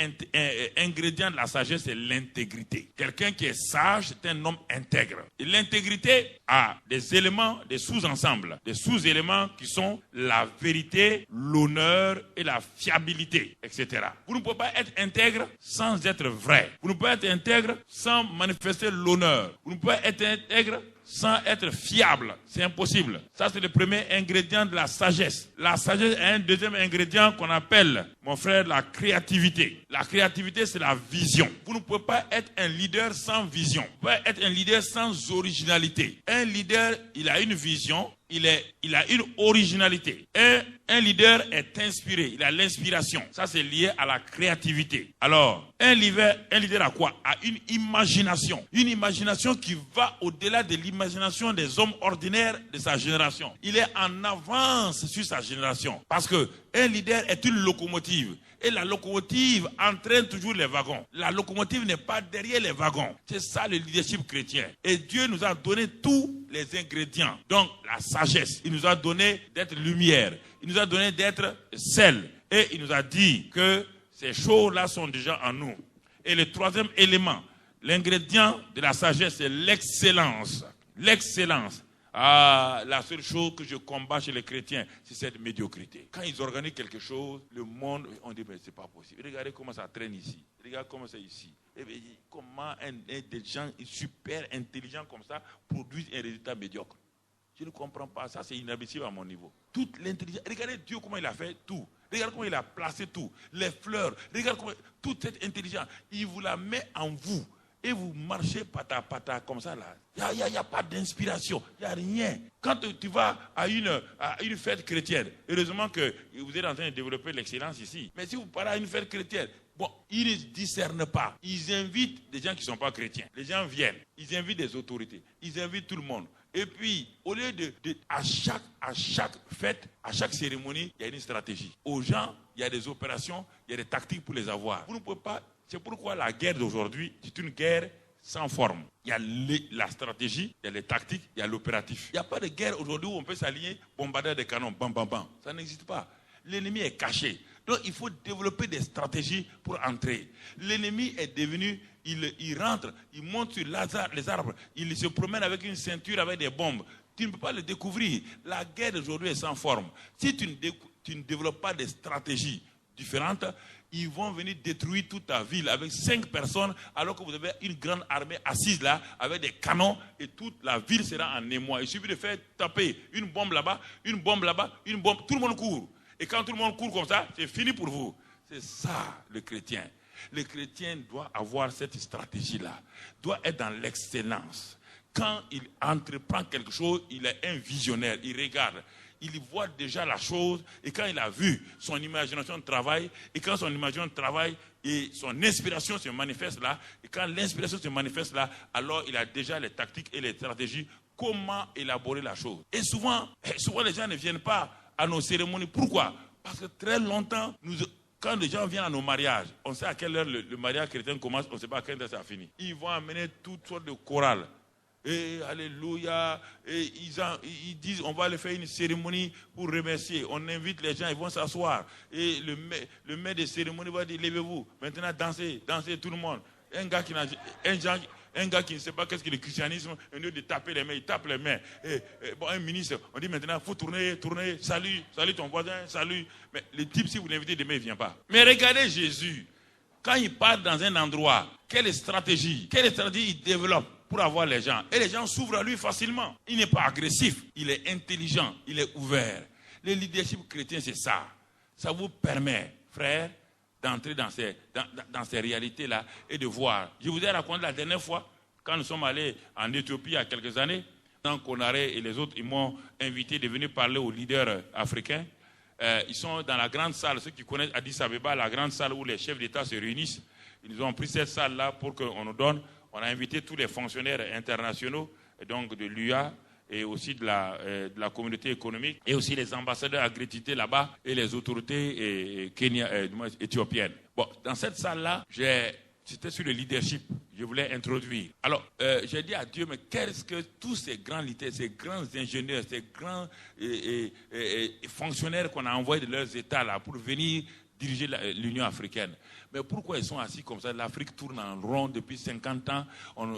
ingrédient de la sagesse, c'est l'intégrité. Quelqu'un qui est sage, c'est un homme intègre. Et l'intégrité a des éléments, des sous-ensembles, des sous-éléments qui sont la vérité, l'honneur et la fiabilité, etc. Vous ne pouvez pas être intègre sans être vrai. Vous ne pouvez pas être intègre sans manifester l'honneur. Vous ne pouvez pas être intègre sans être fiable. C'est impossible. Ça, c'est le premier ingrédient de la sagesse. La sagesse a un deuxième ingrédient qu'on appelle, mon frère, la créativité. La créativité, c'est la vision. Vous ne pouvez pas être un leader sans vision. Vous ne pouvez pas être un leader sans originalité. Un leader, il a une vision. Il a une originalité. Un leader est inspiré. Il a l'inspiration. Ça, c'est lié à la créativité. Alors, un leader a quoi? A une imagination. Une imagination qui va au-delà de l'imagination des hommes ordinaires de sa génération. Il est en avance sur sa génération. Parce que un leader est une locomotive. Et la locomotive entraîne toujours les wagons. La locomotive n'est pas derrière les wagons. C'est ça le leadership chrétien. Et Dieu nous a donné tous les ingrédients. Donc, la sagesse. Il nous a donné d'être lumière. Il nous a donné d'être sel. Et il nous a dit que ces choses-là sont déjà en nous. Et le troisième élément, l'ingrédient de la sagesse, c'est l'excellence. L'excellence. Ah, la seule chose que je combats chez les chrétiens, c'est cette médiocrité. Quand ils organisent quelque chose, le monde, on dit, mais c'est pas possible. Regardez comment ça traîne ici. Regardez comment c'est ici. Et bien, comment des gens super intelligents comme ça produisent un résultat médiocre. Je ne comprends pas. Ça, c'est inadmissible à mon niveau. Toute l'intelligence. Regardez Dieu comment il a fait tout. Regardez comment il a placé tout. Les fleurs. Regardez comment toute cette intelligence. Il vous la met en vous. Et vous marchez pata comme ça là. Il n'y a pas d'inspiration. Il n'y a rien. Quand tu vas à une fête chrétienne, heureusement que vous êtes en train de développer l'excellence ici. Mais si vous parlez à une fête chrétienne, bon, ils ne discernent pas. Ils invitent des gens qui ne sont pas chrétiens. Les gens viennent. Ils invitent des autorités. Ils invitent tout le monde. Et puis, au lieu à chaque fête, à chaque cérémonie, il y a une stratégie. Aux gens, il y a des opérations, il y a des tactiques pour les avoir. Vous ne pouvez pas. C'est pourquoi la guerre d'aujourd'hui, c'est une guerre sans forme. Il y a la stratégie, il y a les tactiques, il y a l'opératif. Il n'y a pas de guerre aujourd'hui où on peut s'aligner, bombarder des canons, bam, bam, bam. Ça n'existe pas. L'ennemi est caché. Donc, il faut développer des stratégies pour entrer. L'ennemi est devenu, il rentre, il monte sur les arbres, il se promène avec une ceinture, avec des bombes. Tu ne peux pas le découvrir. La guerre d'aujourd'hui est sans forme. Si tu ne développes pas des stratégies différentes, ils vont venir détruire toute ta ville avec 5 personnes, alors que vous avez une grande armée assise là, avec des canons, et toute la ville sera en émoi. Il suffit de faire taper une bombe là-bas, une bombe là-bas, une bombe, tout le monde court. Et quand tout le monde court comme ça, c'est fini pour vous. C'est ça le chrétien. Le chrétien doit avoir cette stratégie-là, doit être dans l'excellence. Quand il entreprend quelque chose, il est un visionnaire, il regarde. Il voit déjà la chose, et quand il a vu, son imagination travaille, et quand son imagination travaille, et son inspiration se manifeste là, et quand l'inspiration se manifeste là, alors il a déjà les tactiques et les stratégies, comment élaborer la chose. Et souvent les gens ne viennent pas à nos cérémonies. Pourquoi? Parce que très longtemps, quand les gens viennent à nos mariages, on sait à quelle heure le mariage chrétien commence, on ne sait pas à quelle heure ça finit. Ils vont amener toutes sortes de chorales. Et alléluia, et ils disent on va aller faire une cérémonie pour remercier. On invite les gens, ils vont s'asseoir. Et le maître de cérémonie va dire levez-vous, maintenant dansez tout le monde. Un gars qui ne sait pas qu'est-ce que le christianisme, au lieu de taper les mains, il tape les mains. Un ministre, on dit maintenant, il faut tourner, salut ton voisin, salut. Mais le type, si vous l'invitez demain, il ne vient pas. Mais regardez Jésus, quand il part dans un endroit, quelle stratégie il développe pour avoir les gens. Et les gens s'ouvrent à lui facilement. Il n'est pas agressif, il est intelligent, il est ouvert. Le leadership chrétien, c'est ça. Ça vous permet, frère, d'entrer dans ces réalités-là et de voir. Je vous ai raconté la dernière fois, quand nous sommes allés en Éthiopie il y a quelques années, quand Konaré et les autres, ils m'ont invité de venir parler aux leaders africains. Ils sont dans la grande salle, ceux qui connaissent Addis Abeba, la grande salle où les chefs d'État se réunissent. Ils nous ont pris cette salle-là pour qu'on nous donne. On a invité tous les fonctionnaires internationaux, donc de l'UA et aussi de la communauté économique, et aussi les ambassadeurs accrédités là-bas et les autorités éthiopiennes. Bon, dans cette salle-là, c'était sur le leadership. Je voulais introduire. Alors, j'ai dit à Dieu, mais qu'est-ce que tous ces grands leaders, ces grands ingénieurs, ces grands fonctionnaires qu'on a envoyés de leurs États là pour venir diriger l'Union africaine. Mais pourquoi ils sont assis comme ça? L'Afrique tourne en rond depuis 50 ans.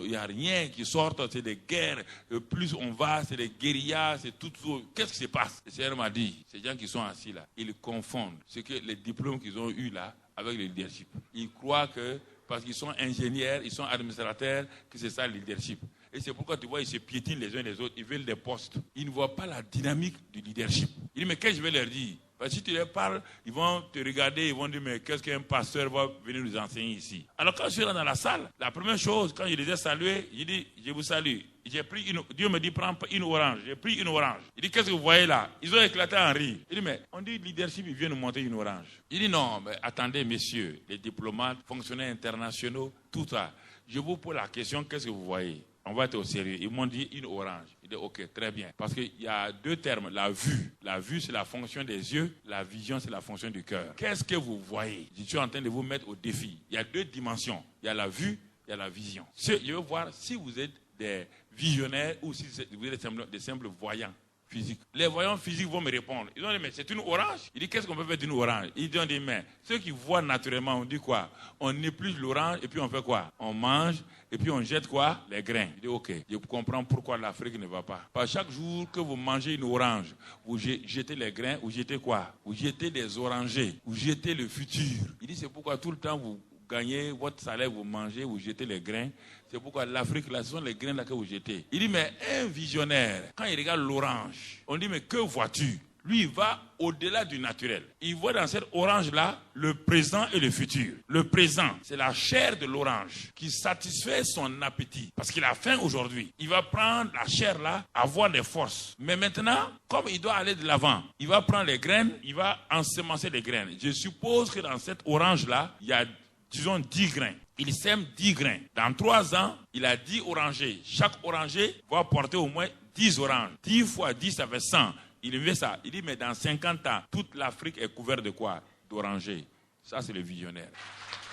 Il n'y a rien qui sort. C'est des guerres. Plus on va, c'est des guérillas, c'est tout. Qu'est-ce qui se passe? Le Seigneur m'a dit, ces gens qui sont assis là, ils confondent ce que les diplômes qu'ils ont eus là avec le leadership. Ils croient que parce qu'ils sont ingénieurs, ils sont administrateurs, que c'est ça le leadership. Et c'est pourquoi tu vois, ils se piétinent les uns les autres, ils veulent des postes. Ils ne voient pas la dynamique du leadership. Il dit, mais qu'est-ce que je vais leur dire? Parce que si tu leur parles, ils vont te regarder, ils vont dire, mais qu'est-ce qu'un pasteur va venir nous enseigner ici? Alors quand je suis là dans la salle, la première chose, quand je les ai salués, je dis, je vous salue. Dieu me dit, prends une orange. J'ai pris une orange. Il dit, qu'est-ce que vous voyez là? Ils ont éclaté en rire. Il dit, mais on dit leadership, il vient nous montrer une orange. Il dit, non, mais attendez, messieurs, les diplomates, fonctionnaires internationaux, tout ça. Je vous pose la question, qu'est-ce que vous voyez? On va être au sérieux. Ils m'ont dit une orange. Il dit, ok, très bien. Parce qu'il y a deux termes. La vue. La vue, c'est la fonction des yeux. La vision, c'est la fonction du cœur. Qu'est-ce que vous voyez? Je suis en train de vous mettre au défi. Il y a deux dimensions. Il y a la vue, il y a la vision. Je veux voir si vous êtes des visionnaires ou si vous êtes des simples voyants physiques. Les voyants physiques vont me répondre. Ils ont dit, mais c'est une orange? Il dit, qu'est-ce qu'on peut faire d'une orange? Ils ont dit, mais ceux qui voient naturellement, on dit quoi? On épluche l'orange et puis on fait quoi? On mange et puis on jette quoi? Les grains. Il dit, ok, je comprends pourquoi l'Afrique ne va pas. Parce que chaque jour que vous mangez une orange, vous jetez les grains, vous jetez quoi? Vous jetez des orangers, vous jetez le futur. Il dit, c'est pourquoi tout le temps vous gagnez votre salaire, vous mangez, vous jetez les grains. C'est pourquoi l'Afrique, là, ce sont les grains là que vous jetez. Il dit, mais un visionnaire, quand il regarde l'orange, on dit, mais que vois-tu? Lui, il va au-delà du naturel. Il voit dans cette orange-là le présent et le futur. Le présent, c'est la chair de l'orange qui satisfait son appétit. Parce qu'il a faim aujourd'hui. Il va prendre la chair-là, avoir des forces. Mais maintenant, comme il doit aller de l'avant, il va prendre les graines, il va ensemencer les graines. Je suppose que dans cette orange-là, il y a, disons, 10 grains. Il sème 10 grains. Dans 3 ans, il a 10 orangers. Chaque oranger va porter au moins 10 oranges. 10 fois 10, ça fait 100. Il met ça. Il dit, mais dans 50 ans, toute l'Afrique est couverte de quoi? D'orangers. Ça, c'est le visionnaire.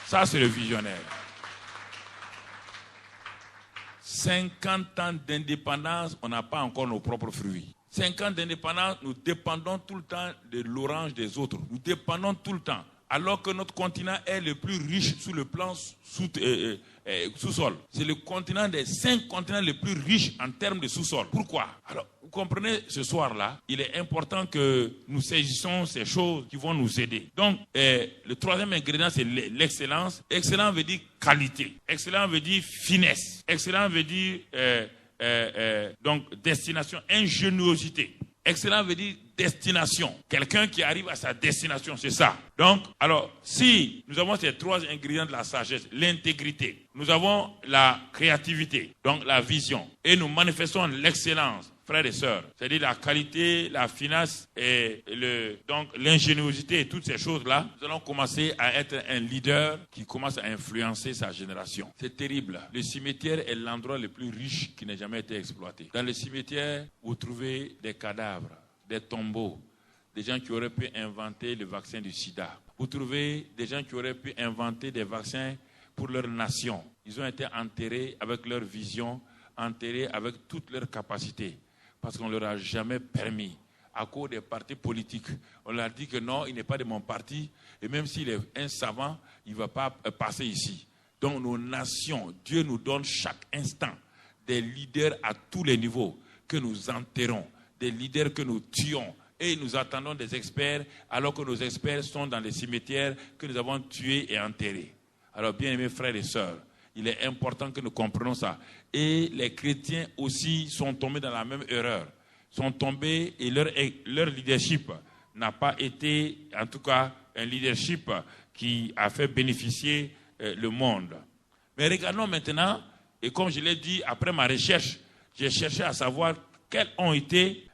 Ça, c'est le visionnaire. 50 ans d'indépendance, on n'a pas encore nos propres fruits. 50 ans d'indépendance, nous dépendons tout le temps de l'orange des autres. Nous dépendons tout le temps. Alors que notre continent est le plus riche sous le plan sous-sol. C'est le continent des 5 continents les plus riches en termes de sous-sol. Pourquoi? Alors, vous comprenez, ce soir-là, il est important que nous saisissions ces choses qui vont nous aider. Donc, le troisième ingrédient, c'est l'excellence. Excellent veut dire qualité. Excellent veut dire finesse. Excellent veut dire donc destination, ingéniosité. Excellent veut dire destination. Quelqu'un qui arrive à sa destination, c'est ça. Donc, alors, si nous avons ces 3 ingrédients de la sagesse, l'intégrité, nous avons la créativité, donc la vision, et nous manifestons l'excellence, frères et sœurs, c'est-à-dire la qualité, la finesse et donc l'ingéniosité et toutes ces choses-là, nous allons commencer à être un leader qui commence à influencer sa génération. C'est terrible. Le cimetière est l'endroit le plus riche qui n'ait jamais été exploité. Dans le cimetière, vous trouvez des cadavres, des tombeaux, des gens qui auraient pu inventer le vaccin du sida. Vous trouvez des gens qui auraient pu inventer des vaccins pour leur nation. Ils ont été enterrés avec leur vision, enterrés avec toutes leurs capacités. Parce qu'on ne leur a jamais permis, à cause des partis politiques. On leur a dit que non, il n'est pas de mon parti, et même s'il est un savant, il ne va pas passer ici. Donc nos nations, Dieu nous donne chaque instant des leaders à tous les niveaux que nous enterrons, des leaders que nous tuons, et nous attendons des experts, alors que nos experts sont dans les cimetières que nous avons tués et enterrés. Alors, bien-aimés frères et sœurs, il est important que nous comprenions ça. Et les chrétiens aussi sont tombés dans la même erreur. Sont tombés et leur leadership n'a pas été, en tout cas, un leadership qui a fait bénéficier le monde. Mais regardons maintenant, et comme je l'ai dit, après ma recherche, j'ai cherché à savoir quels ont été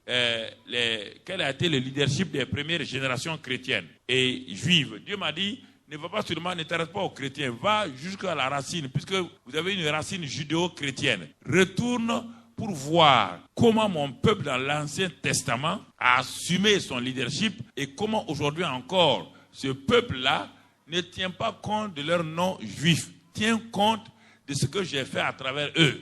quel a été le leadership des premières générations chrétiennes et juives. Dieu m'a dit, ne t'arrête pas aux chrétiens, va jusqu'à la racine, puisque vous avez une racine judéo-chrétienne. Retourne pour voir comment mon peuple dans l'Ancien Testament a assumé son leadership et comment aujourd'hui encore ce peuple-là ne tient pas compte de leur nom juif, tient compte de ce que j'ai fait à travers eux.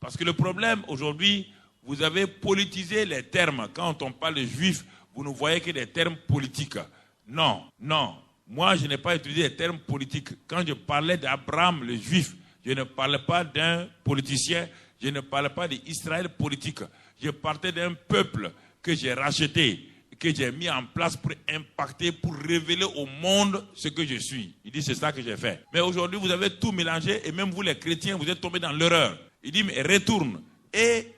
Parce que le problème aujourd'hui, vous avez politisé les termes. Quand on parle de juif, vous ne voyez que des termes politiques. Non. Moi, je n'ai pas utilisé des termes politiques. Quand je parlais d'Abraham, le juif, je ne parlais pas d'un politicien, je ne parlais pas d'Israël politique. Je partais d'un peuple que j'ai racheté, que j'ai mis en place pour impacter, pour révéler au monde ce que je suis. Il dit, c'est ça que j'ai fait. Mais aujourd'hui, vous avez tout mélangé et même vous, les chrétiens, vous êtes tombés dans l'erreur. Il dit, mais retourne. Et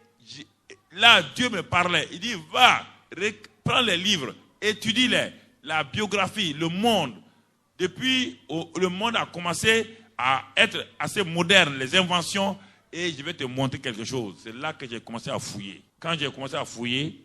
là, Dieu me parlait. Il dit, va, prends les livres, étudie-les. La biographie, le monde. Depuis, le monde a commencé à être assez moderne, les inventions, et je vais te montrer quelque chose. C'est là que j'ai commencé à fouiller. Quand j'ai commencé à fouiller,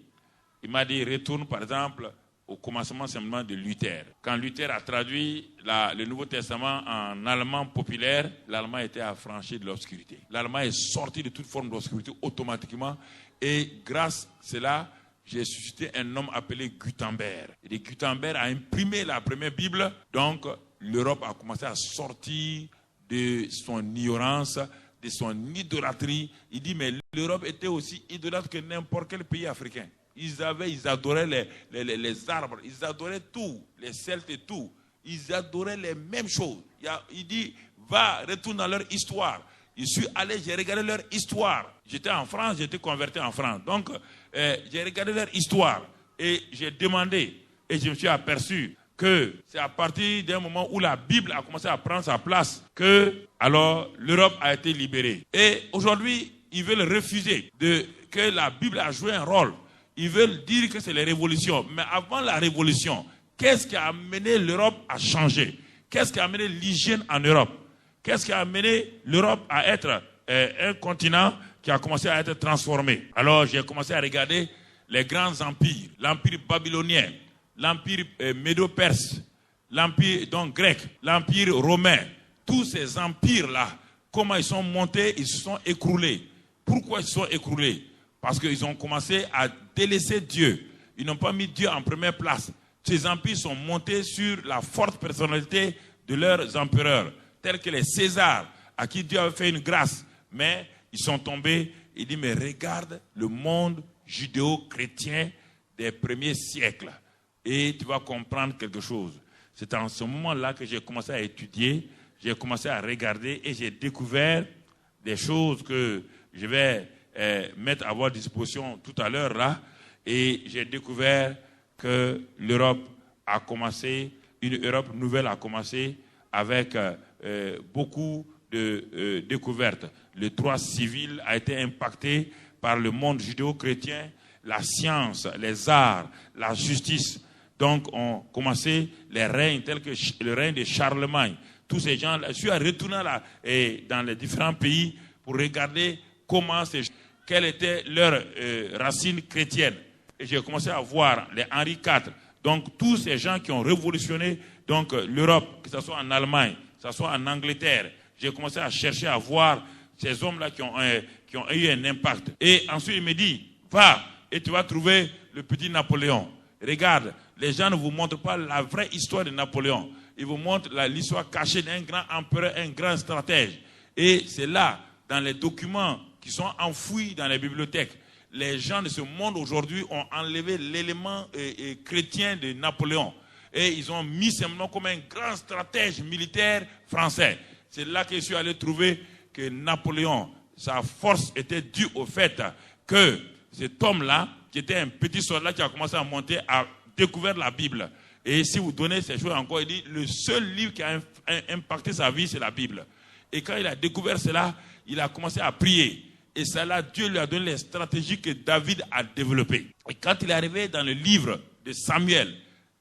il m'a dit, retourne par exemple au commencement simplement de Luther. Quand Luther a traduit le Nouveau Testament en allemand populaire, l'allemand était affranchi de l'obscurité. L'allemand est sorti de toute forme d'obscurité automatiquement, et grâce à cela, j'ai suscité un homme appelé Gutenberg. Et Gutenberg a imprimé la première Bible. Donc, l'Europe a commencé à sortir de son ignorance, de son idolâtrie. Il dit, mais l'Europe était aussi idolâtre que n'importe quel pays africain. Ils adoraient les arbres, ils adoraient tout, les Celtes et tout. Ils adoraient les mêmes choses. Il dit, va, retourne dans leur histoire. Je suis allé, j'ai regardé leur histoire. J'étais en France, j'étais converti en France. Donc, j'ai regardé leur histoire et j'ai demandé et je me suis aperçu que c'est à partir d'un moment où la Bible a commencé à prendre sa place que, alors, l'Europe a été libérée. Et aujourd'hui, ils veulent refuser que la Bible a joué un rôle. Ils veulent dire que c'est les révolutions. Mais avant la révolution, qu'est-ce qui a amené l'Europe à changer? Qu'est-ce qui a amené l'hygiène en Europe? Qu'est-ce qui a amené l'Europe à être un continent qui a commencé à être transformé? Alors j'ai commencé à regarder les grands empires, l'empire babylonien, l'empire médo-perse, l'empire grec, l'empire romain. Tous ces empires-là, comment ils sont montés, ils se sont écroulés. Pourquoi ils se sont écroulés? Parce qu'ils ont commencé à délaisser Dieu. Ils n'ont pas mis Dieu en première place. Ces empires sont montés sur la forte personnalité de leurs empereurs, tels que les Césars, à qui Dieu avait fait une grâce. Mais ils sont tombés. Il dit, mais regarde le monde judéo-chrétien des premiers siècles. Et tu vas comprendre quelque chose. C'est en ce moment-là que j'ai commencé à étudier, j'ai commencé à regarder et j'ai découvert des choses que je vais mettre à votre disposition tout à l'heure là. Et j'ai découvert que l'Europe a commencé, une Europe nouvelle a commencé avec beaucoup de découvertes. Le droit civil a été impacté par le monde judéo-chrétien, la science, les arts, la justice. Donc, ont commencé les règnes tels que le règne de Charlemagne. Tous ces gens, je suis retourné là, dans les différents pays pour regarder quelle était leur racine chrétienne. Et j'ai commencé à voir les Henri IV. Donc, tous ces gens qui ont révolutionné l'Europe, que ce soit en Allemagne, que ce soit en Angleterre. J'ai commencé à chercher à voir ces hommes-là qui ont eu un impact. Et ensuite, il me dit, va et tu vas trouver le petit Napoléon. Regarde, les gens ne vous montrent pas la vraie histoire de Napoléon. Ils vous montrent l'histoire cachée d'un grand empereur, un grand stratège. Et c'est là, dans les documents qui sont enfouis dans les bibliothèques, les gens de ce monde aujourd'hui ont enlevé l'élément chrétien de Napoléon. Et ils ont mis simplement comme un grand stratège militaire français. C'est là que je suis allé trouver que Napoléon, sa force était due au fait que cet homme-là, qui était un petit soldat qui a commencé à monter, a découvert la Bible. Et si vous donnez ces choses encore, il dit, le seul livre qui a impacté sa vie, c'est la Bible. Et quand il a découvert cela, il a commencé à prier. Et cela, Dieu lui a donné les stratégies que David a développées. Et quand il est arrivé dans le livre de Samuel,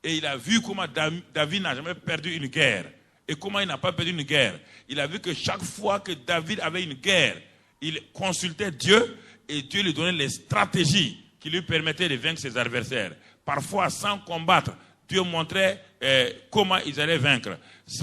et il a vu comment David n'a jamais perdu une guerre. Et comment il n'a pas perdu une guerre. Il a vu que chaque fois que David avait une guerre, il consultait Dieu et Dieu lui donnait les stratégies qui lui permettait de vaincre ses adversaires. Parfois, sans combattre, Dieu montrait comment ils allaient vaincre.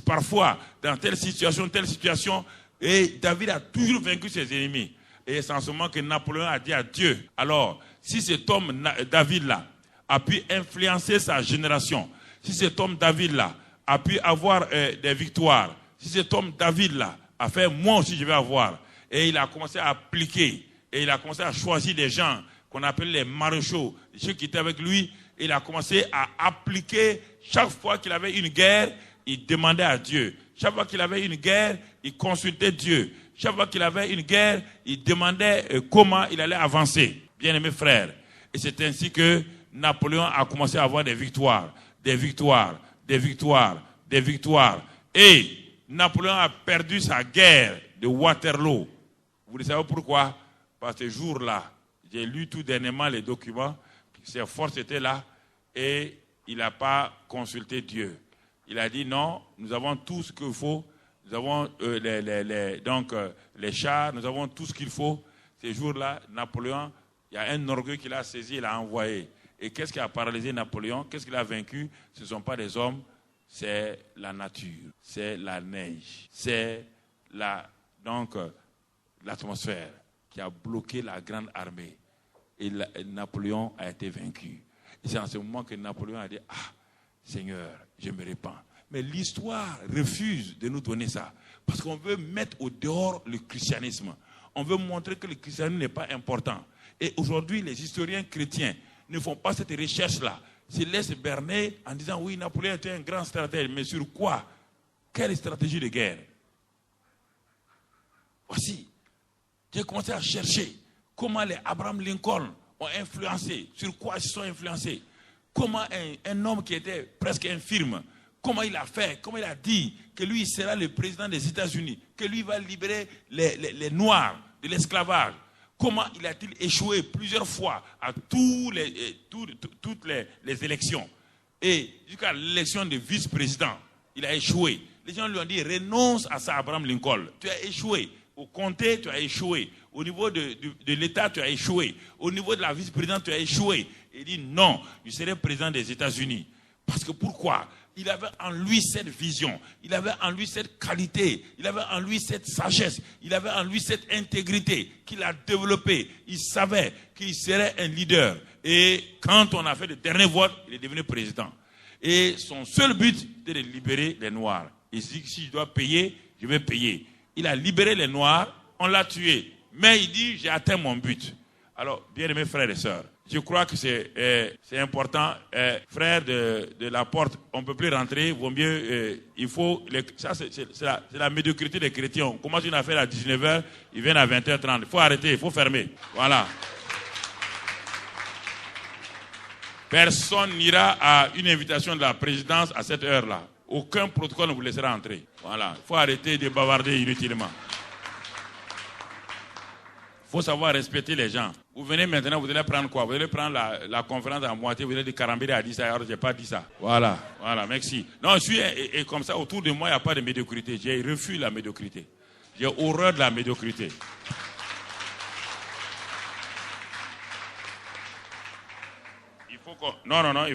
Parfois, dans telle situation, et David a toujours vaincu ses ennemis. Et c'est en ce moment que Napoléon a dit à Dieu, alors, si cet homme David-là a pu influencer sa génération, si cet homme David-là a pu avoir des victoires, si cet homme David-là a fait, moi aussi je vais avoir. Et il a commencé à appliquer, et il a commencé à choisir des gens qu'on appelle les maréchaux, ceux qui étaient avec lui. Il a commencé à appliquer, chaque fois qu'il avait une guerre, il demandait à Dieu. Chaque fois qu'il avait une guerre, il consultait Dieu. Chaque fois qu'il avait une guerre, il demandait comment il allait avancer. Bien-aimés frères. Et c'est ainsi que Napoléon a commencé à avoir des victoires, des victoires, des victoires, des victoires. Et Napoléon a perdu sa guerre de Waterloo. Vous savez pourquoi? Parce que ce jour-là, j'ai lu tout dernièrement les documents, ses forces étaient là, et il n'a pas consulté Dieu. Il a dit non, nous avons tout ce qu'il faut, nous avons les chars, nous avons tout ce qu'il faut. Ces jours-là, Napoléon, il y a un orgueil qu'il a saisi, il a envoyé. Et qu'est-ce qui a paralysé Napoléon? Qu'est-ce qu'il a vaincu? Ce ne sont pas des hommes, c'est la nature, c'est la neige, c'est l'atmosphère qui a bloqué la grande armée. Et Napoléon a été vaincu. Et c'est en ce moment que Napoléon a dit, ah, Seigneur, je me répands. Mais l'histoire refuse de nous donner ça. Parce qu'on veut mettre au dehors le christianisme. On veut montrer que le christianisme n'est pas important. Et aujourd'hui, les historiens chrétiens ne font pas cette recherche-là. Ils se laissent berner en disant, oui, Napoléon était un grand stratège. Mais sur quoi? Quelle stratégie de guerre? Voici. J'ai commencé à chercher comment les Abraham Lincoln ont influencé, sur quoi ils sont influencés. Comment un homme qui était presque infirme, comment il a fait, comment il a dit que lui sera le président des États-Unis, que lui va libérer les Noirs de l'esclavage. Comment il a-t-il échoué plusieurs fois à toutes les élections. Et jusqu'à l'élection de vice-président, il a échoué. Les gens lui ont dit, renonce à ça, Abraham Lincoln. Tu as échoué. Au comté, tu as échoué. Au niveau de l'État, tu as échoué. Au niveau de la vice-présidente, tu as échoué. Il dit non, je serai président des États-Unis. Parce que pourquoi? Il avait en lui cette vision. Il avait en lui cette qualité. Il avait en lui cette sagesse. Il avait en lui cette intégrité qu'il a développée. Il savait qu'il serait un leader. Et quand on a fait le dernier vote, il est devenu président. Et son seul but, c'était de libérer les Noirs. Et si je dois payer, je vais payer. Il a libéré les Noirs, on l'a tué. Mais il dit, j'ai atteint mon but. Alors, bien-aimés frères et sœurs, je crois que c'est important. Frères de la porte, on ne peut plus rentrer. Vaut mieux, il faut... ça, c'est la médiocrité des chrétiens. On commence une affaire à 19h, ils viennent à 20h30. Il faut arrêter, il faut fermer. Voilà. Personne n'ira à une invitation de la présidence à cette heure-là. Aucun protocole ne vous laissera entrer. Voilà. Il faut arrêter de bavarder inutilement. Il faut savoir respecter les gens. Vous venez maintenant, vous allez prendre quoi? Vous allez prendre la conférence à moitié, vous allez dire Karambéré a dit ça, alors je n'ai pas dit ça. Voilà, merci. Non, je suis et comme ça, autour de moi, il n'y a pas de médiocrité. J'ai refusé la médiocrité. J'ai horreur de la médiocrité. Il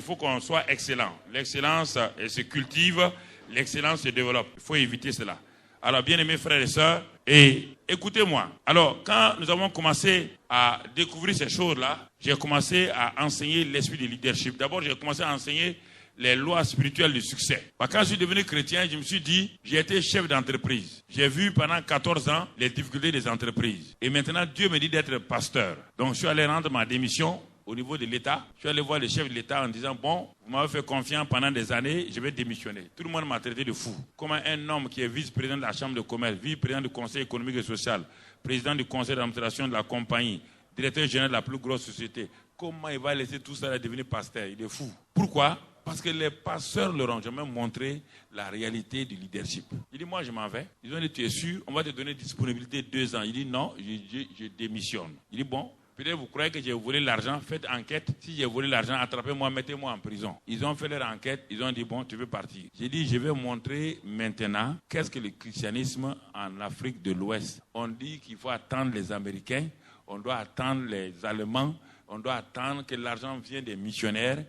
faut qu'on soit excellent. L'excellence se cultive, l'excellence se développe. Il faut éviter cela. Alors, bien-aimés frères et sœurs, et écoutez-moi. Alors, quand nous avons commencé à découvrir ces choses-là, j'ai commencé à enseigner l'esprit de leadership. D'abord, j'ai commencé à enseigner les lois spirituelles du succès. Quand je suis devenu chrétien, je me suis dit, j'ai été chef d'entreprise. J'ai vu pendant 14 ans les difficultés des entreprises. Et maintenant, Dieu me dit d'être pasteur. Donc, je suis allé rendre ma démission au niveau de l'État. Je suis allé voir le chef de l'État en disant, bon, vous m'avez fait confiance pendant des années, je vais démissionner. Tout le monde m'a traité de fou. Comment un homme qui est vice-président de la Chambre de commerce, vice-président du Conseil économique et social, président du conseil d'administration de la compagnie, directeur général de la plus grosse société, comment il va laisser tout ça et devenir pasteur? Il est fou. Pourquoi? Parce que les pasteurs leur ont jamais montré la réalité du leadership. Il dit, moi je m'en vais. Ils ont dit, tu es sûr, on va te donner disponibilité 2 ans. Il dit, non, je démissionne. Il dit, bon, peut-être vous croyez que j'ai volé l'argent, faites enquête. Si j'ai volé l'argent, attrapez-moi, mettez-moi en prison. Ils ont fait leur enquête, ils ont dit, bon, tu veux partir. J'ai dit, je vais montrer maintenant qu'est-ce que le christianisme en Afrique de l'Ouest. On dit qu'il faut attendre les Américains, on doit attendre les Allemands, on doit attendre que l'argent vienne des missionnaires.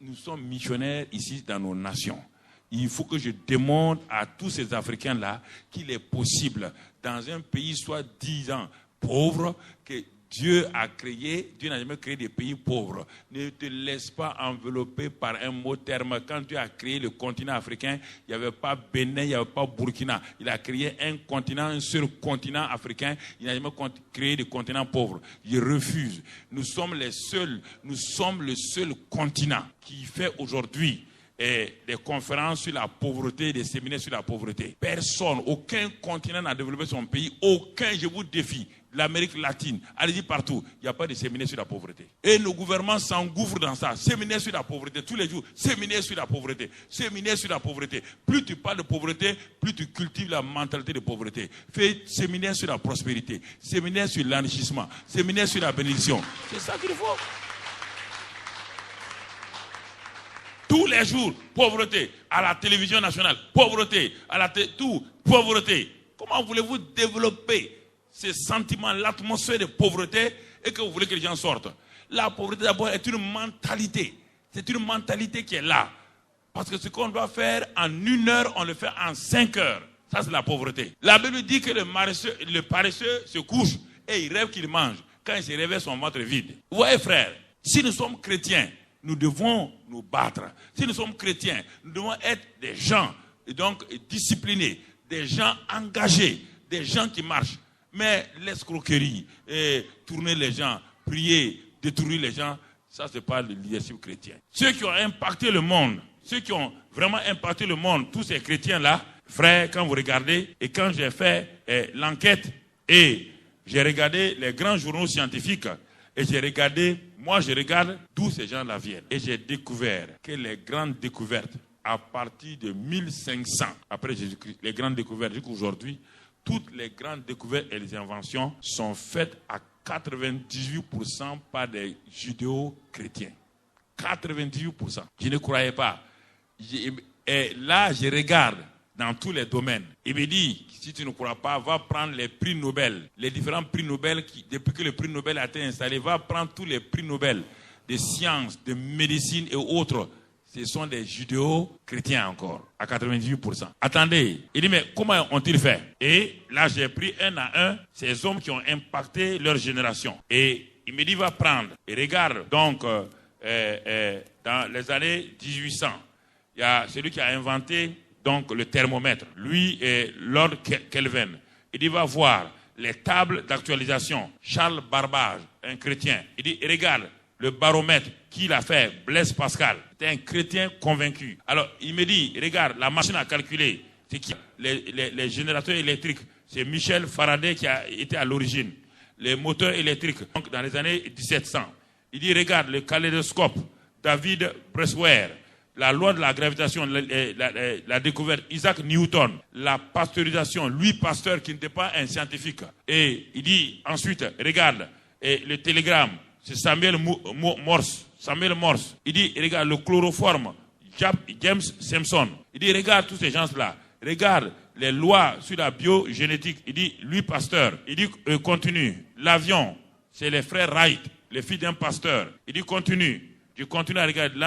Nous sommes missionnaires ici dans nos nations. Il faut que je démontre à tous ces Africains-là qu'il est possible, dans un pays soi-disant pauvre, que Dieu n'a jamais créé des pays pauvres. Ne te laisse pas envelopper par un mot terme. Quand Dieu a créé le continent africain, il n'y avait pas Bénin, il n'y avait pas Burkina. Il a créé un continent, un seul continent africain. Il n'a jamais créé des continents pauvres. Il refuse. Nous sommes le seul continent qui fait aujourd'hui des conférences sur la pauvreté, des séminaires sur la pauvreté. Personne, aucun continent n'a développé son pays. Aucun, je vous défie. L'Amérique latine, allez-y partout, il n'y a pas de séminaire sur la pauvreté. Et nos gouvernements s'engouffrent dans ça. Séminaire sur la pauvreté, tous les jours, séminaire sur la pauvreté, séminaire sur la pauvreté. Plus tu parles de pauvreté, plus tu cultives la mentalité de pauvreté. Fais séminaire sur la prospérité, séminaire sur l'enrichissement, séminaire sur la bénédiction. C'est ça qu'il faut. Tous les jours, pauvreté, à la télévision nationale, pauvreté, tout, pauvreté. Comment voulez-vous développer ces sentiments, l'atmosphère de pauvreté, et que vous voulez que les gens sortent? La pauvreté d'abord est une mentalité. C'est une mentalité qui est là. Parce que ce qu'on doit faire en 1 heure, on le fait en 5 heures. Ça, c'est la pauvreté. La Bible dit que le paresseux se couche et il rêve qu'il mange. Quand il se réveille, son ventre est vide. Vous voyez, frère, si nous sommes chrétiens, nous devons nous battre. Si nous sommes chrétiens, nous devons être des gens donc disciplinés, des gens engagés, des gens qui marchent. Mais l'escroquerie, tourner les gens, prier, détruire les gens, ça c'est pas le leadership chrétien. Ceux qui ont impacté le monde, ceux qui ont vraiment impacté le monde, tous ces chrétiens-là, frères, quand vous regardez, et quand j'ai fait l'enquête, et j'ai regardé les grands journaux scientifiques, et je regarde d'où ces gens-là viennent. Et j'ai découvert que les grandes découvertes, à partir de 1500, après Jésus-Christ, les grandes découvertes jusqu'aujourd'hui, toutes les grandes découvertes et les inventions sont faites à 98% par des judéo-chrétiens. 98%. Je ne croyais pas. Et là, je regarde dans tous les domaines. Il me dit, si tu ne crois pas, va prendre les prix Nobel. Les différents prix Nobel, depuis que le prix Nobel a été installé, va prendre tous les prix Nobel de sciences, de médecine et autres. Ce sont des judéo-chrétiens encore, à 98%. Attendez, il dit, mais comment ont-ils fait? Et là, j'ai pris un à un ces hommes qui ont impacté leur génération. Et il me dit, va prendre. Et regarde, donc, dans les années 1800, il y a celui qui a inventé donc, le thermomètre. Lui et Lord Kelvin. Il dit, va voir les tables d'actualisation. Charles Babbage, un chrétien. Il dit, regarde, le baromètre, qui l'a fait? Blaise Pascal. C'était un chrétien convaincu. Alors, il me dit, regarde, la machine à calculer, c'est qui? Les générateurs électriques, c'est Michel Faraday qui a été à l'origine. Les moteurs électriques, donc dans les années 1700. Il dit, regarde, le kaléidoscope, David Presware, la loi de la gravitation, la découverte, Isaac Newton, la pasteurisation, Louis Pasteur qui n'était pas un scientifique. Et il dit ensuite, regarde, le télégramme, c'est Samuel Morse. Il dit, regarde, le chloroforme, James Simpson. Il dit, regarde tous ces gens-là. Regarde les lois sur la biogénétique. Il dit, Louis Pasteur. Il dit, continue. L'avion, c'est les frères Wright, les filles d'un pasteur. Il dit, continue. Je continue à regarder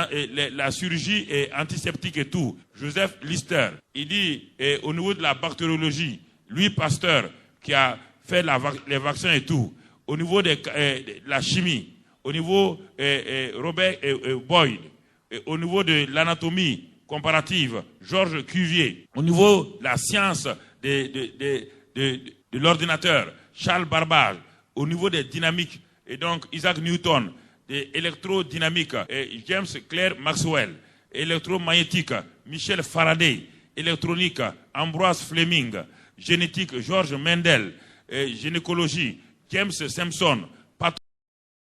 la chirurgie antiseptique et tout. Joseph Lister. Il dit, au niveau de la bactériologie, Louis Pasteur, qui a fait les vaccins et tout. Au niveau de la chimie, au niveau Robert Boyd, au niveau de l'anatomie comparative, Georges Cuvier, au niveau de la science de l'ordinateur, Charles Babbage, au niveau des dynamiques, et donc Isaac Newton, électrodynamique, James Clerk Maxwell, électromagnétique, Michel Faraday, électronique, Ambroise Fleming, génétique, George Mendel, gynécologie, James Simpson,